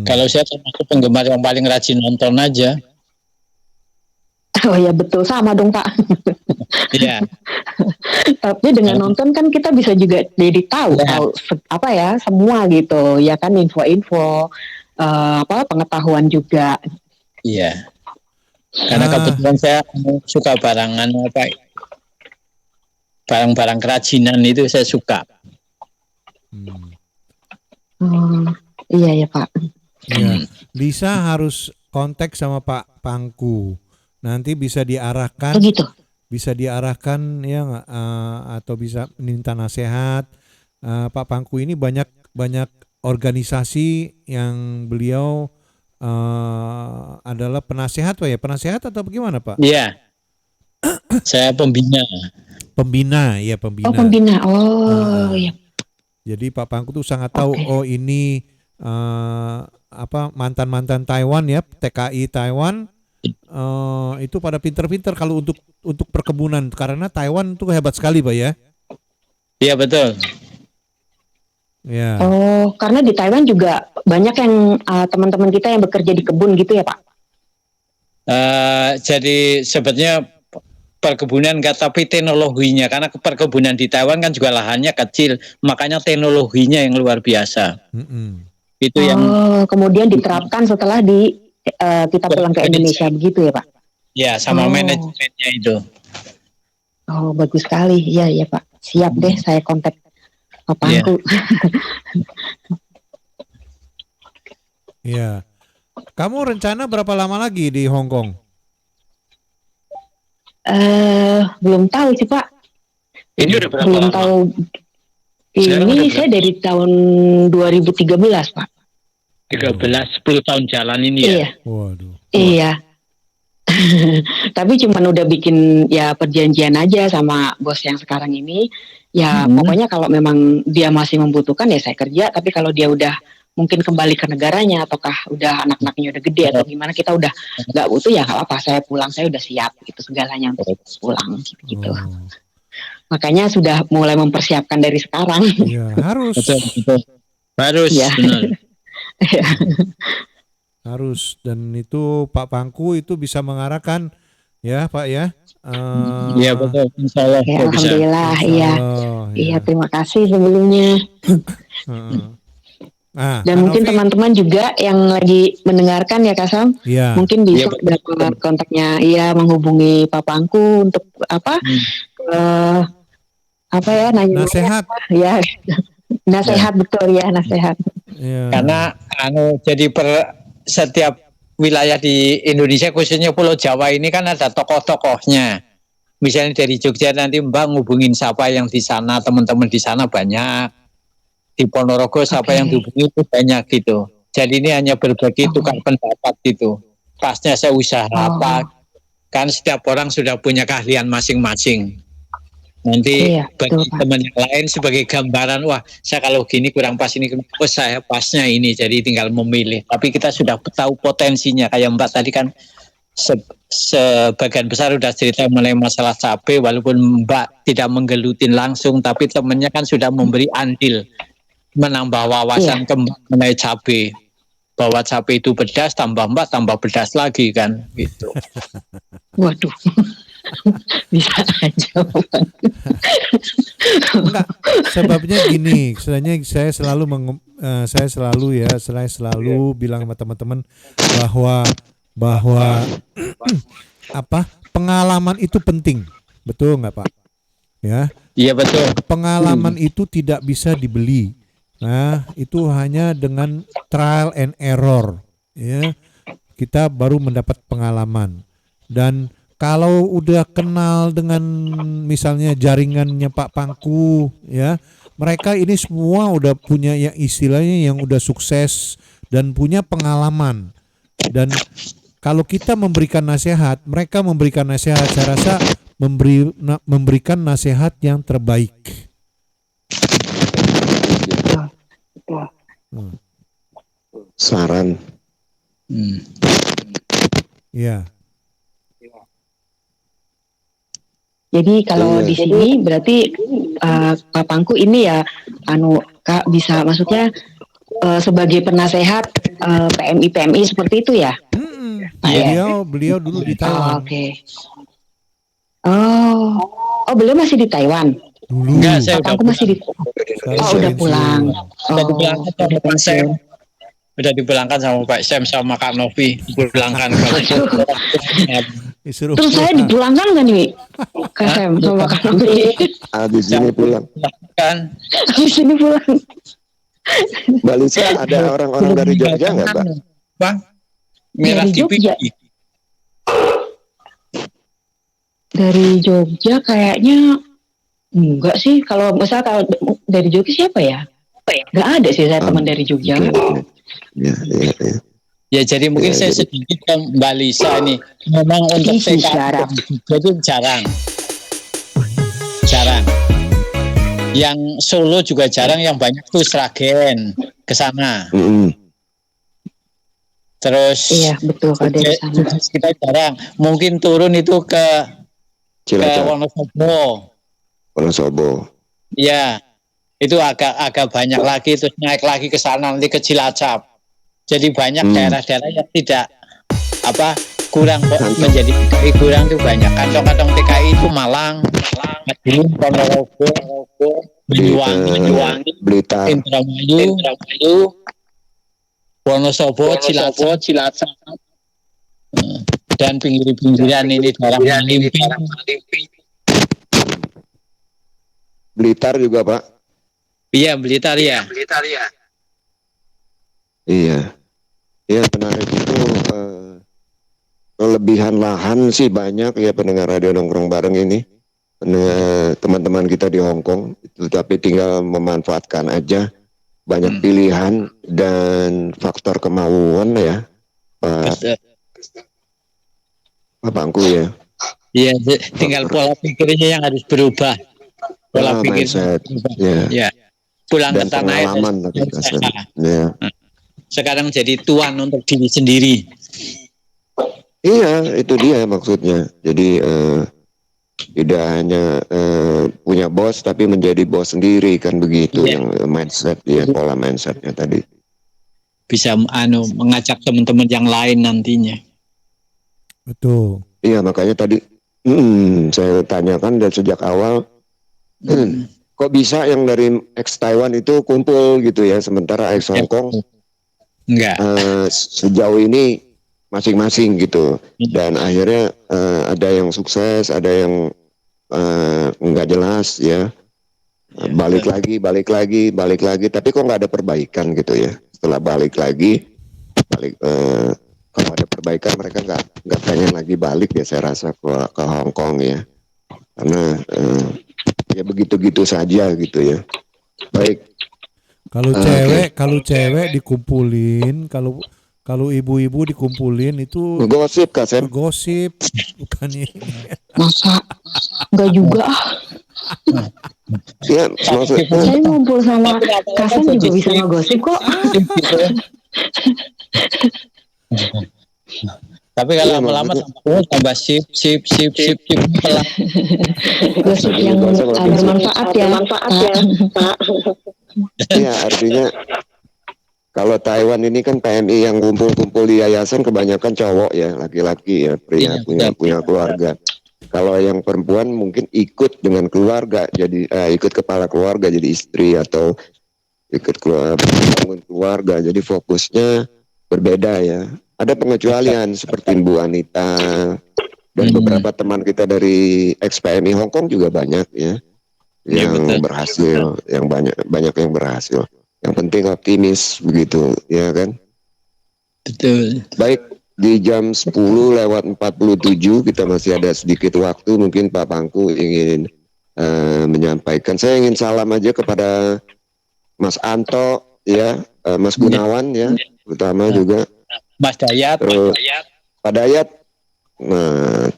Kalau saya termasuk penggemar yang paling rajin nonton aja. Oh ya betul, sama dong Pak. Iya. Tapi dengan nonton kan kita bisa juga jadi tahu semua gitu ya kan, info-info pengetahuan juga. Iya. Karena kebetulan saya suka barang-barang kerajinan itu saya suka. Iya ya Pak. Ya, Lisa harus kontak sama Pak Pangku. Nanti bisa diarahkan. Begitu. Bisa diarahkan ya atau bisa minta nasihat. Pak Pangku ini banyak organisasi yang beliau adalah penasehat Pak ya. Penasehat atau bagaimana Pak? Iya. Saya pembina. Pembina. Oh pembina. Oh iya. Jadi Pak Pangku tuh sangat tahu, oh ini mantan-mantan Taiwan ya, TKI Taiwan itu pada pinter-pinter kalau untuk perkebunan, karena Taiwan itu hebat sekali Pak ya. Iya betul. Ya. Oh, karena di Taiwan juga banyak yang teman-teman kita yang bekerja di kebun gitu ya Pak? Jadi sebetulnya perkebunan enggak, tapi teknologinya, karena perkebunan di Taiwan kan juga lahannya kecil, makanya teknologinya yang luar biasa. Itu yang kemudian diterapkan setelah kita pulang ke Indonesia begitu ya Pak? Ya, sama manajemennya itu. Oh, bagus sekali. Iya ya Pak. Siap deh, saya kontak Pak Pangku. Iya. Kamu rencana berapa lama lagi di Hong Kong? Belum tahu sih Pak. Ini udah berapa belum lama? Tahu. Ini saya dari tahun 2013 Pak. 10 tahun jalan ini ya. Iya. Waduh. Iya. Tapi cuman udah bikin ya perjanjian aja sama bos yang sekarang ini. Ya pokoknya kalau memang dia masih membutuhkan ya saya kerja. Tapi kalau dia udah mungkin kembali ke negaranya, ataukah udah anak-anaknya udah gede atau gimana, kita udah nggak butuh ya nggak apa-apa, saya pulang, saya udah siap gitu segalanya untuk pulang gitu. Makanya sudah mulai mempersiapkan dari sekarang. Iya, harus. Betul. Harus. Ya. Harus, dan itu Pak Pangku itu bisa mengarahkan ya Pak ya. Iya betul, insya Allah. Ya, alhamdulillah, iya. Iya, terima kasih sebelumnya. Dan mungkin teman-teman juga yang lagi mendengarkan ya Kak Sam, mungkin bisa dapat kontaknya, menghubungi Pak Pangku untuk nanya nasihat. Ya, nasihat betul ya, nasihat. Karena jadi setiap wilayah di Indonesia khususnya Pulau Jawa ini kan ada tokoh-tokohnya. Misalnya dari Jogja nanti Mbak ngubungin siapa yang di sana, teman-teman di sana banyak. Di Ponorogo siapa yang dihubungi itu banyak gitu. Jadi ini hanya berbagi tukar pendapat gitu. Pasnya saya usaha apa, kan setiap orang sudah punya keahlian masing-masing. Nanti bagi teman yang lain sebagai gambaran, wah saya kalau gini kurang pas ini, saya pasnya ini, jadi tinggal memilih. Tapi kita sudah tahu potensinya, kayak Mbak tadi kan sebagian besar udah cerita mengenai masalah cabai, walaupun Mbak tidak menggelutin langsung, tapi temannya kan sudah memberi andil, menambah wawasan mengenai cabai, bahwa cabai itu pedas, tambah Mbak tambah pedas lagi kan gitu. Waduh. Bisa aja. Enggak, sebabnya gini, sebenarnya saya selalu bilang sama teman-teman bahwa pengalaman itu penting, betul nggak Pak? Ya. Iya betul. Pengalaman itu tidak bisa dibeli. Nah, itu hanya dengan trial and error, ya. Kita baru mendapat pengalaman. Dan kalau udah kenal dengan misalnya jaringannya Pak Pangku, ya, mereka ini semua udah punya yang istilahnya yang udah sukses dan punya pengalaman. Dan kalau kita memberikan nasihat, mereka memberikan nasihat, saya rasa memberikan nasihat yang terbaik. Saran. Ya. Jadi kalau di sini berarti Pak Pangku ini ya Kak bisa maksudnya sebagai penasehat PMI seperti itu ya? Beliau dulu di Taiwan. Oke. Oh beliau masih di Taiwan. Dulu. Enggak, saya Pak Pangku masih di. Udah pulang. Udah dipulangkan sama Pak Sam sama Kak Novi, dipulangkan. Terus saya dipulangkan nggak nih, Kak Sam sama Kak Novi? Habis ini pulang. Kan? Habis ini pulang. Mbak Lisa, ada orang-orang dari Jogja nggak, Mbak? Bang, merah dari Jogja. Dari Jogja kayaknya enggak sih. Kalau dari Jogja siapa ya? Nggak ada sih saya teman dari Jogja. Ya, jadi mungkin saya sedikit ke Mbak Lisa nih. Memang untuk TKI jadi jarang. Yang Solo juga jarang, yang banyak tuh Sragen ke sana. Terus Iya betul kalau dari sana. kita jarang. Mungkin turun itu ke Cilacap. Wonosobo. Iya. Itu agak banyak lagi, terus naik lagi ke sana nanti ke Cilacap. Jadi banyak daerah-daerah yang tidak kurang menjadi TKI kurang tuh banyak. Kantong-kantong TKI itu Malang, Madiun, Ponorogo, Banyuwangi, Blitar, Indramayu, Wonosobo, Cilacap, dan pinggir-pinggiran ini daerah Malimpi. Blitar juga Pak. Iya Blitar ya. Iya. Ya menarik itu kelebihan lahan sih banyak ya pendengar radio nongkrong bareng ini. Teman-teman kita di Hong Kong, tapi tinggal memanfaatkan aja. Banyak pilihan dan faktor kemauan ya Pak Pangku ya. Iya, tinggal pola pikirnya yang harus berubah. Pola pikir ya. Pulang dan ke tanah air. Ya. Sekarang jadi tuan untuk diri sendiri. Iya, itu dia maksudnya. Jadi tidak hanya punya bos tapi menjadi bos sendiri kan begitu yang mindset ya, pola mindsetnya tadi. Bisa mengajak teman-teman yang lain nantinya. Betul. Iya, makanya tadi saya tanyakan dan sejak awal kok bisa yang dari ex Taiwan itu kumpul gitu ya, sementara ex Hong Kong enggak. Sejauh ini masing-masing gitu, dan akhirnya ada yang sukses, ada yang nggak jelas ya, balik lagi, tapi kok nggak ada perbaikan gitu ya. Setelah balik lagi, kalau ada perbaikan mereka nggak pengen lagi balik ya, saya rasa ke Hong Kong ya, karena ya begitu-gitu saja gitu ya. Baik. Kalau cewek dikumpulin, kalau ibu-ibu dikumpulin itu gosip Kasep. Gosip bukan ini. Masa enggak juga. Ya, saya ngumpul sama Kasem juga bisa ngegosip kok. Tapi kalau lama-lama tambah sip pelan. Gosip yang bermanfaat ya. Iya, artinya kalau Taiwan ini kan PMI yang kumpul-kumpul di yayasan kebanyakan cowok ya, laki-laki ya, pria punya keluarga. Kalau yang perempuan mungkin ikut dengan keluarga, jadi ikut kepala keluarga jadi istri atau ikut keluarga. Jadi fokusnya berbeda ya. Ada pengecualian seperti Bu Anita dan beberapa teman kita dari ex-PMI Hong Kong juga banyak ya yang berhasil, yang banyak yang berhasil. Yang penting optimis begitu, ya kan? Betul. Baik, di jam 10:47 kita masih ada sedikit waktu, mungkin Pak Pangku ingin menyampaikan. Saya ingin salam aja kepada Mas Anto ya, Mas Gunawan ya, terutama juga Mas Dayat. Pak Dayat. Nah,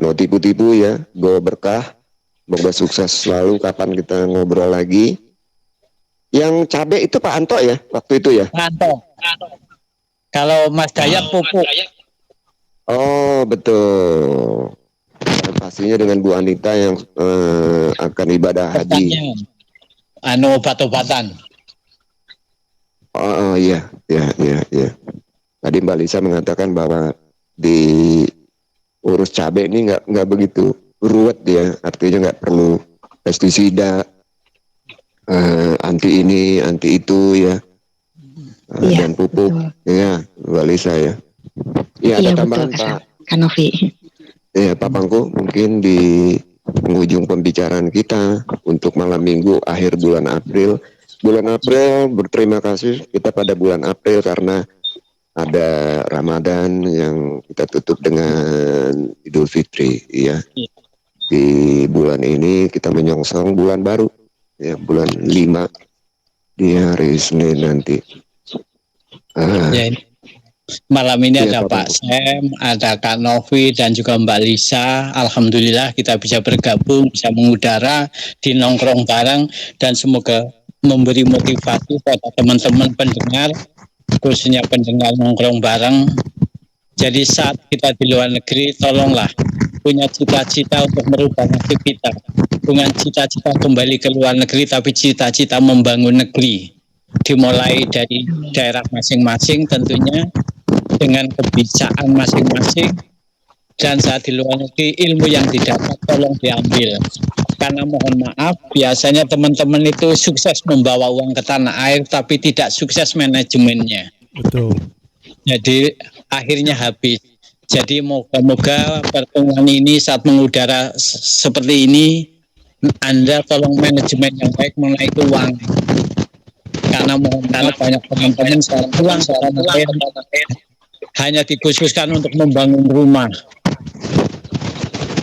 no tipu-tipu ya, go berkah. Semoga sukses selalu. Kapan kita ngobrol lagi? Yang cabe itu Pak Anto ya waktu itu ya? Pak Anto. Kalau Mas Dayat pupuk. Oh betul. Dan pastinya dengan Bu Anita yang akan ibadah haji. Obat-obatan. Oh iya. Tadi Mbak Lisa mengatakan bahwa di urus cabe ini nggak begitu ruwet ya, artinya nggak perlu pestisida, anti ini, anti itu ya, dan pupuk, ya, Mbak Lisa ya. Iya, ada tambahan Pak Kanovi. Ya, Pak Pangku, mungkin di penghujung pembicaraan kita untuk malam minggu akhir bulan April. Bulan April, berterima kasih kita pada bulan April karena ada Ramadan yang kita tutup dengan Idul Fitri ya. Di bulan ini kita menyongsong bulan baru ya, bulan 5 di hari Senin nanti. Malam ini Iya, ada Pak Pak Sam, ada Kak Novi, dan juga Mbak Lisa. Alhamdulillah kita bisa bergabung, bisa mengudara, di nongkrong bareng, dan semoga memberi motivasi pada teman-teman pendengar, khususnya pendengar nongkrong bareng. Jadi saat kita di luar negeri, tolonglah punya cita-cita untuk merubah nasib kita. Bukan cita-cita kembali ke luar negeri, tapi cita-cita membangun negeri. Dimulai dari daerah masing-masing tentunya, dengan kebijakan masing-masing, dan saat di luar negeri ilmu yang didapat tolong diambil, karena mohon maaf biasanya teman-teman itu sukses membawa uang ke tanah air tapi tidak sukses manajemennya. Betul. Jadi akhirnya habis. Jadi moga-moga pertemuan ini saat mengudara seperti ini, Anda tolong manajemen yang baik mengenai uang, karena mohon maaf banyak teman-teman sekarang pulang hanya dikhususkan untuk membangun rumah.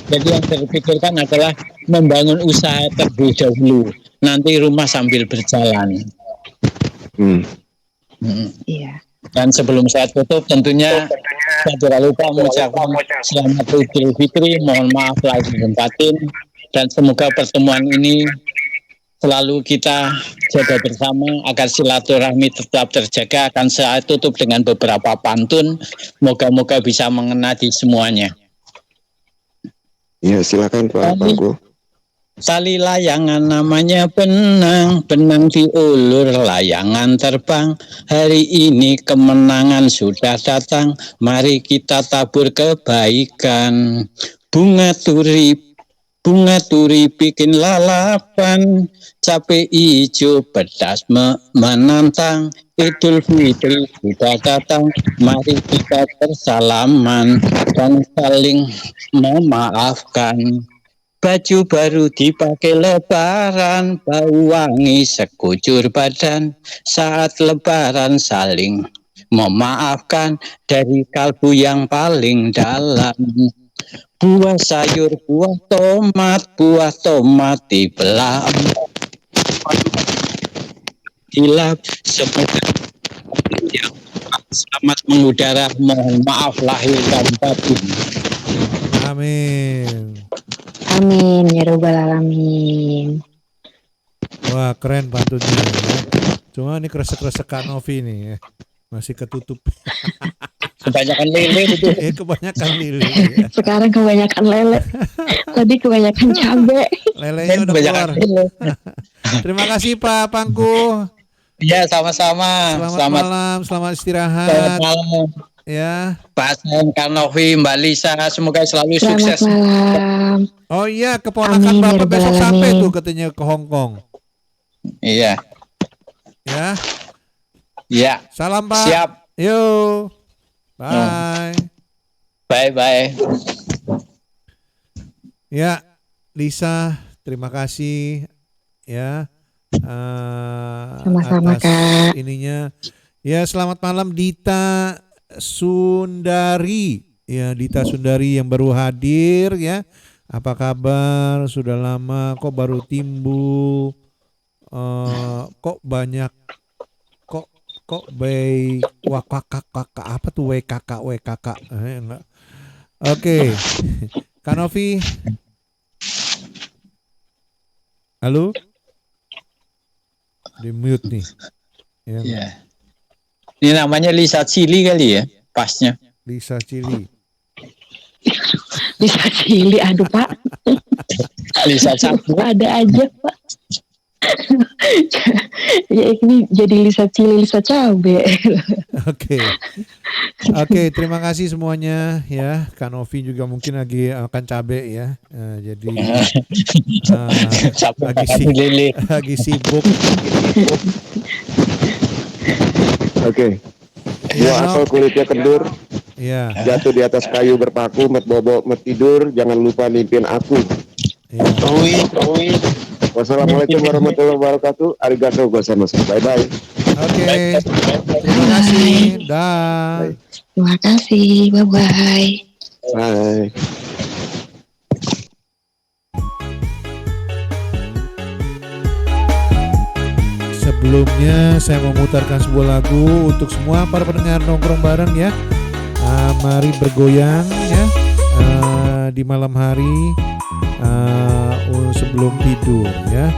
Jadi yang terpikirkan adalah membangun usaha terlebih dahulu, nanti rumah sambil berjalan. Iya. Dan sebelum saya tutup, tentunya saya tidak lupa mengucapkan selamat Idul Fitri, mohon maaf lahir dan batin, dan semoga pertemuan ini selalu kita jaga bersama agar silaturahmi tetap terjaga. Akan saya tutup dengan beberapa pantun, moga-moga bisa mengena di semuanya. Ya, silakan Pak Pangku. Tali layangan namanya benang, benang diulur layangan terbang. Hari ini kemenangan sudah datang, mari kita tabur kebaikan. Bunga turi bikin lalapan, cabai hijau pedas menantang. Idul Fitri sudah datang, mari kita bersalaman dan saling memaafkan. Baju baru dipakai lebaran, bau wangi sekujur badan. Saat lebaran saling memaafkan dari kalbu yang paling dalam. Buah sayur, buah tomat dibelah. Hilap semoga selamat mengudara, mohon maaf lahir dan batin. Amin. Amin ya robbal alamin. Wah, keren pantunnya ya. Cuma ini kresek-kresek Kak Novi nih ya. Masih ketutup. Kebanyakan lele itu. Kebanyakan lele ya. Sekarang kebanyakan lele. Tadi kebanyakan cabai. Lelenya udah keluar. Terima kasih Pak Pangku. Iya, sama-sama. Selamat malam, selamat istirahat. Selamat malam. Ya. Pak Sam, Kak Novi, Mbak Lisa, semoga selalu sukses. Selamat malam. Oh iya, keponakan Bapak besok sampai tuh katanya ke Hong Kong. Iya. Ya. Iya. Salam Pak. Siap. Yo. Bye. Bye-bye. Ya, Lisa, terima kasih ya. Sama-sama Kak. Ininya. Ya, selamat malam Dita Sundari. Ya, Dita Sundari yang baru hadir ya. Apa kabar? Sudah lama kok baru timbul. Kok banyak kok baik kakak apa tuh WKK enggak. Oke. Kak Novi. Halo? Di mute nih. Ya. Yeah. Ini namanya Lisa Cili kali ya, pasnya. Lisa Cili. Lisa Cili, aduh Pak. Lisa Cabu. Ada aja Pak. Ya ini jadi Lisa Cili, Lisa Cabe. Oke, terima kasih semuanya ya. Kak Novi juga mungkin lagi makan cabe ya. Jadi lagi sibuk. Oke. Buah apel kulitnya kendur. Iya. Jatuh di atas kayu berpaku, met bobo, met tidur, jangan lupa mimpin aku. Iya. Wassalamualaikum warahmatullahi wabarakatuh. Arigatou gozaimasu. Bye bye. Oke. Terima kasih. Dah. Terima kasih. Bye bye. Bye. Sebelum sebelumnya saya memutarkan sebuah lagu untuk semua para pendengar nongkrong bareng ya. Mari bergoyang ya di malam hari sebelum tidur ya.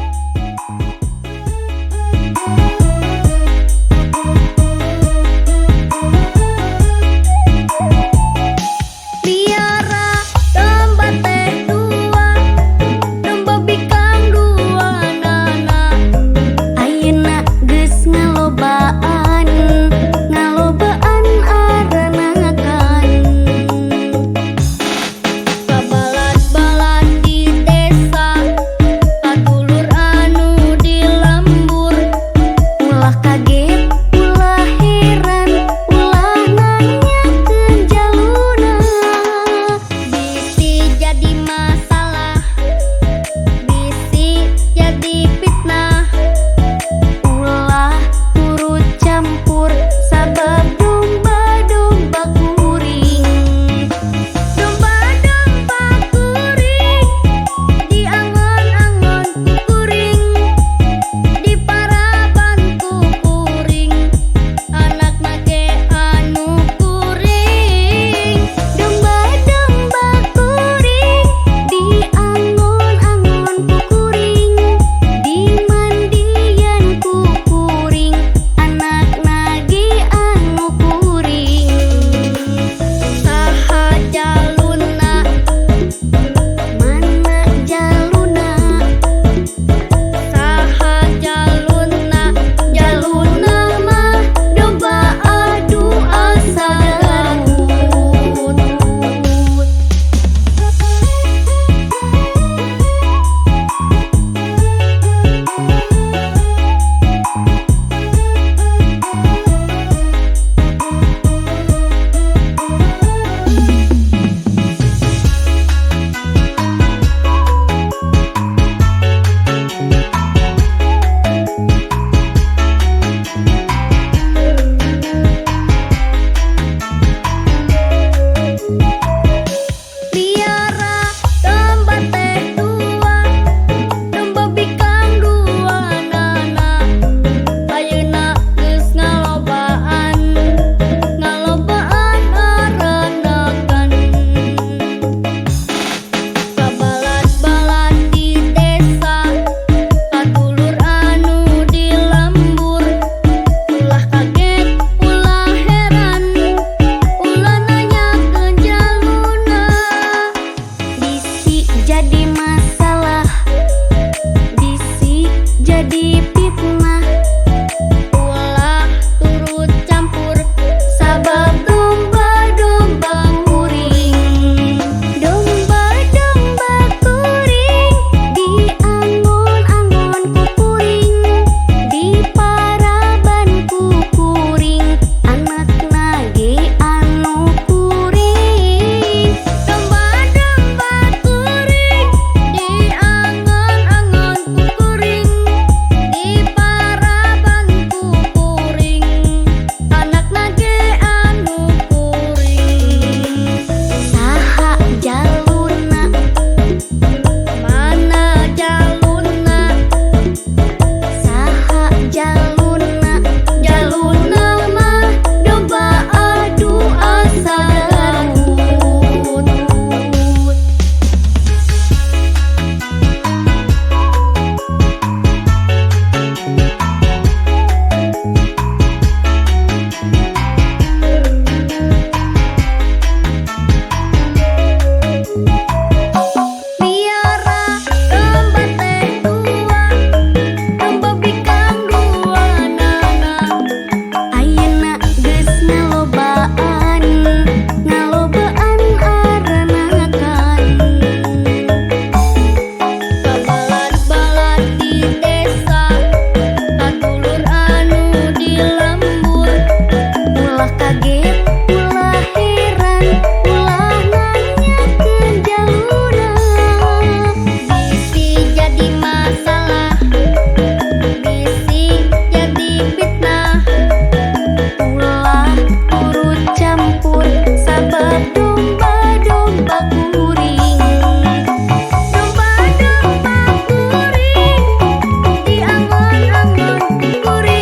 Kuring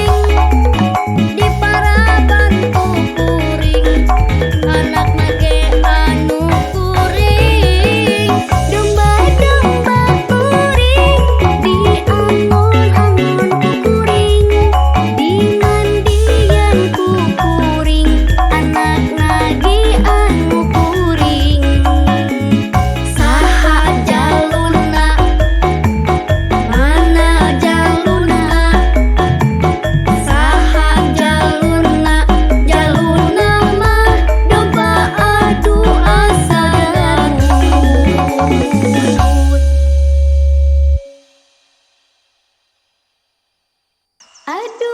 Aduh.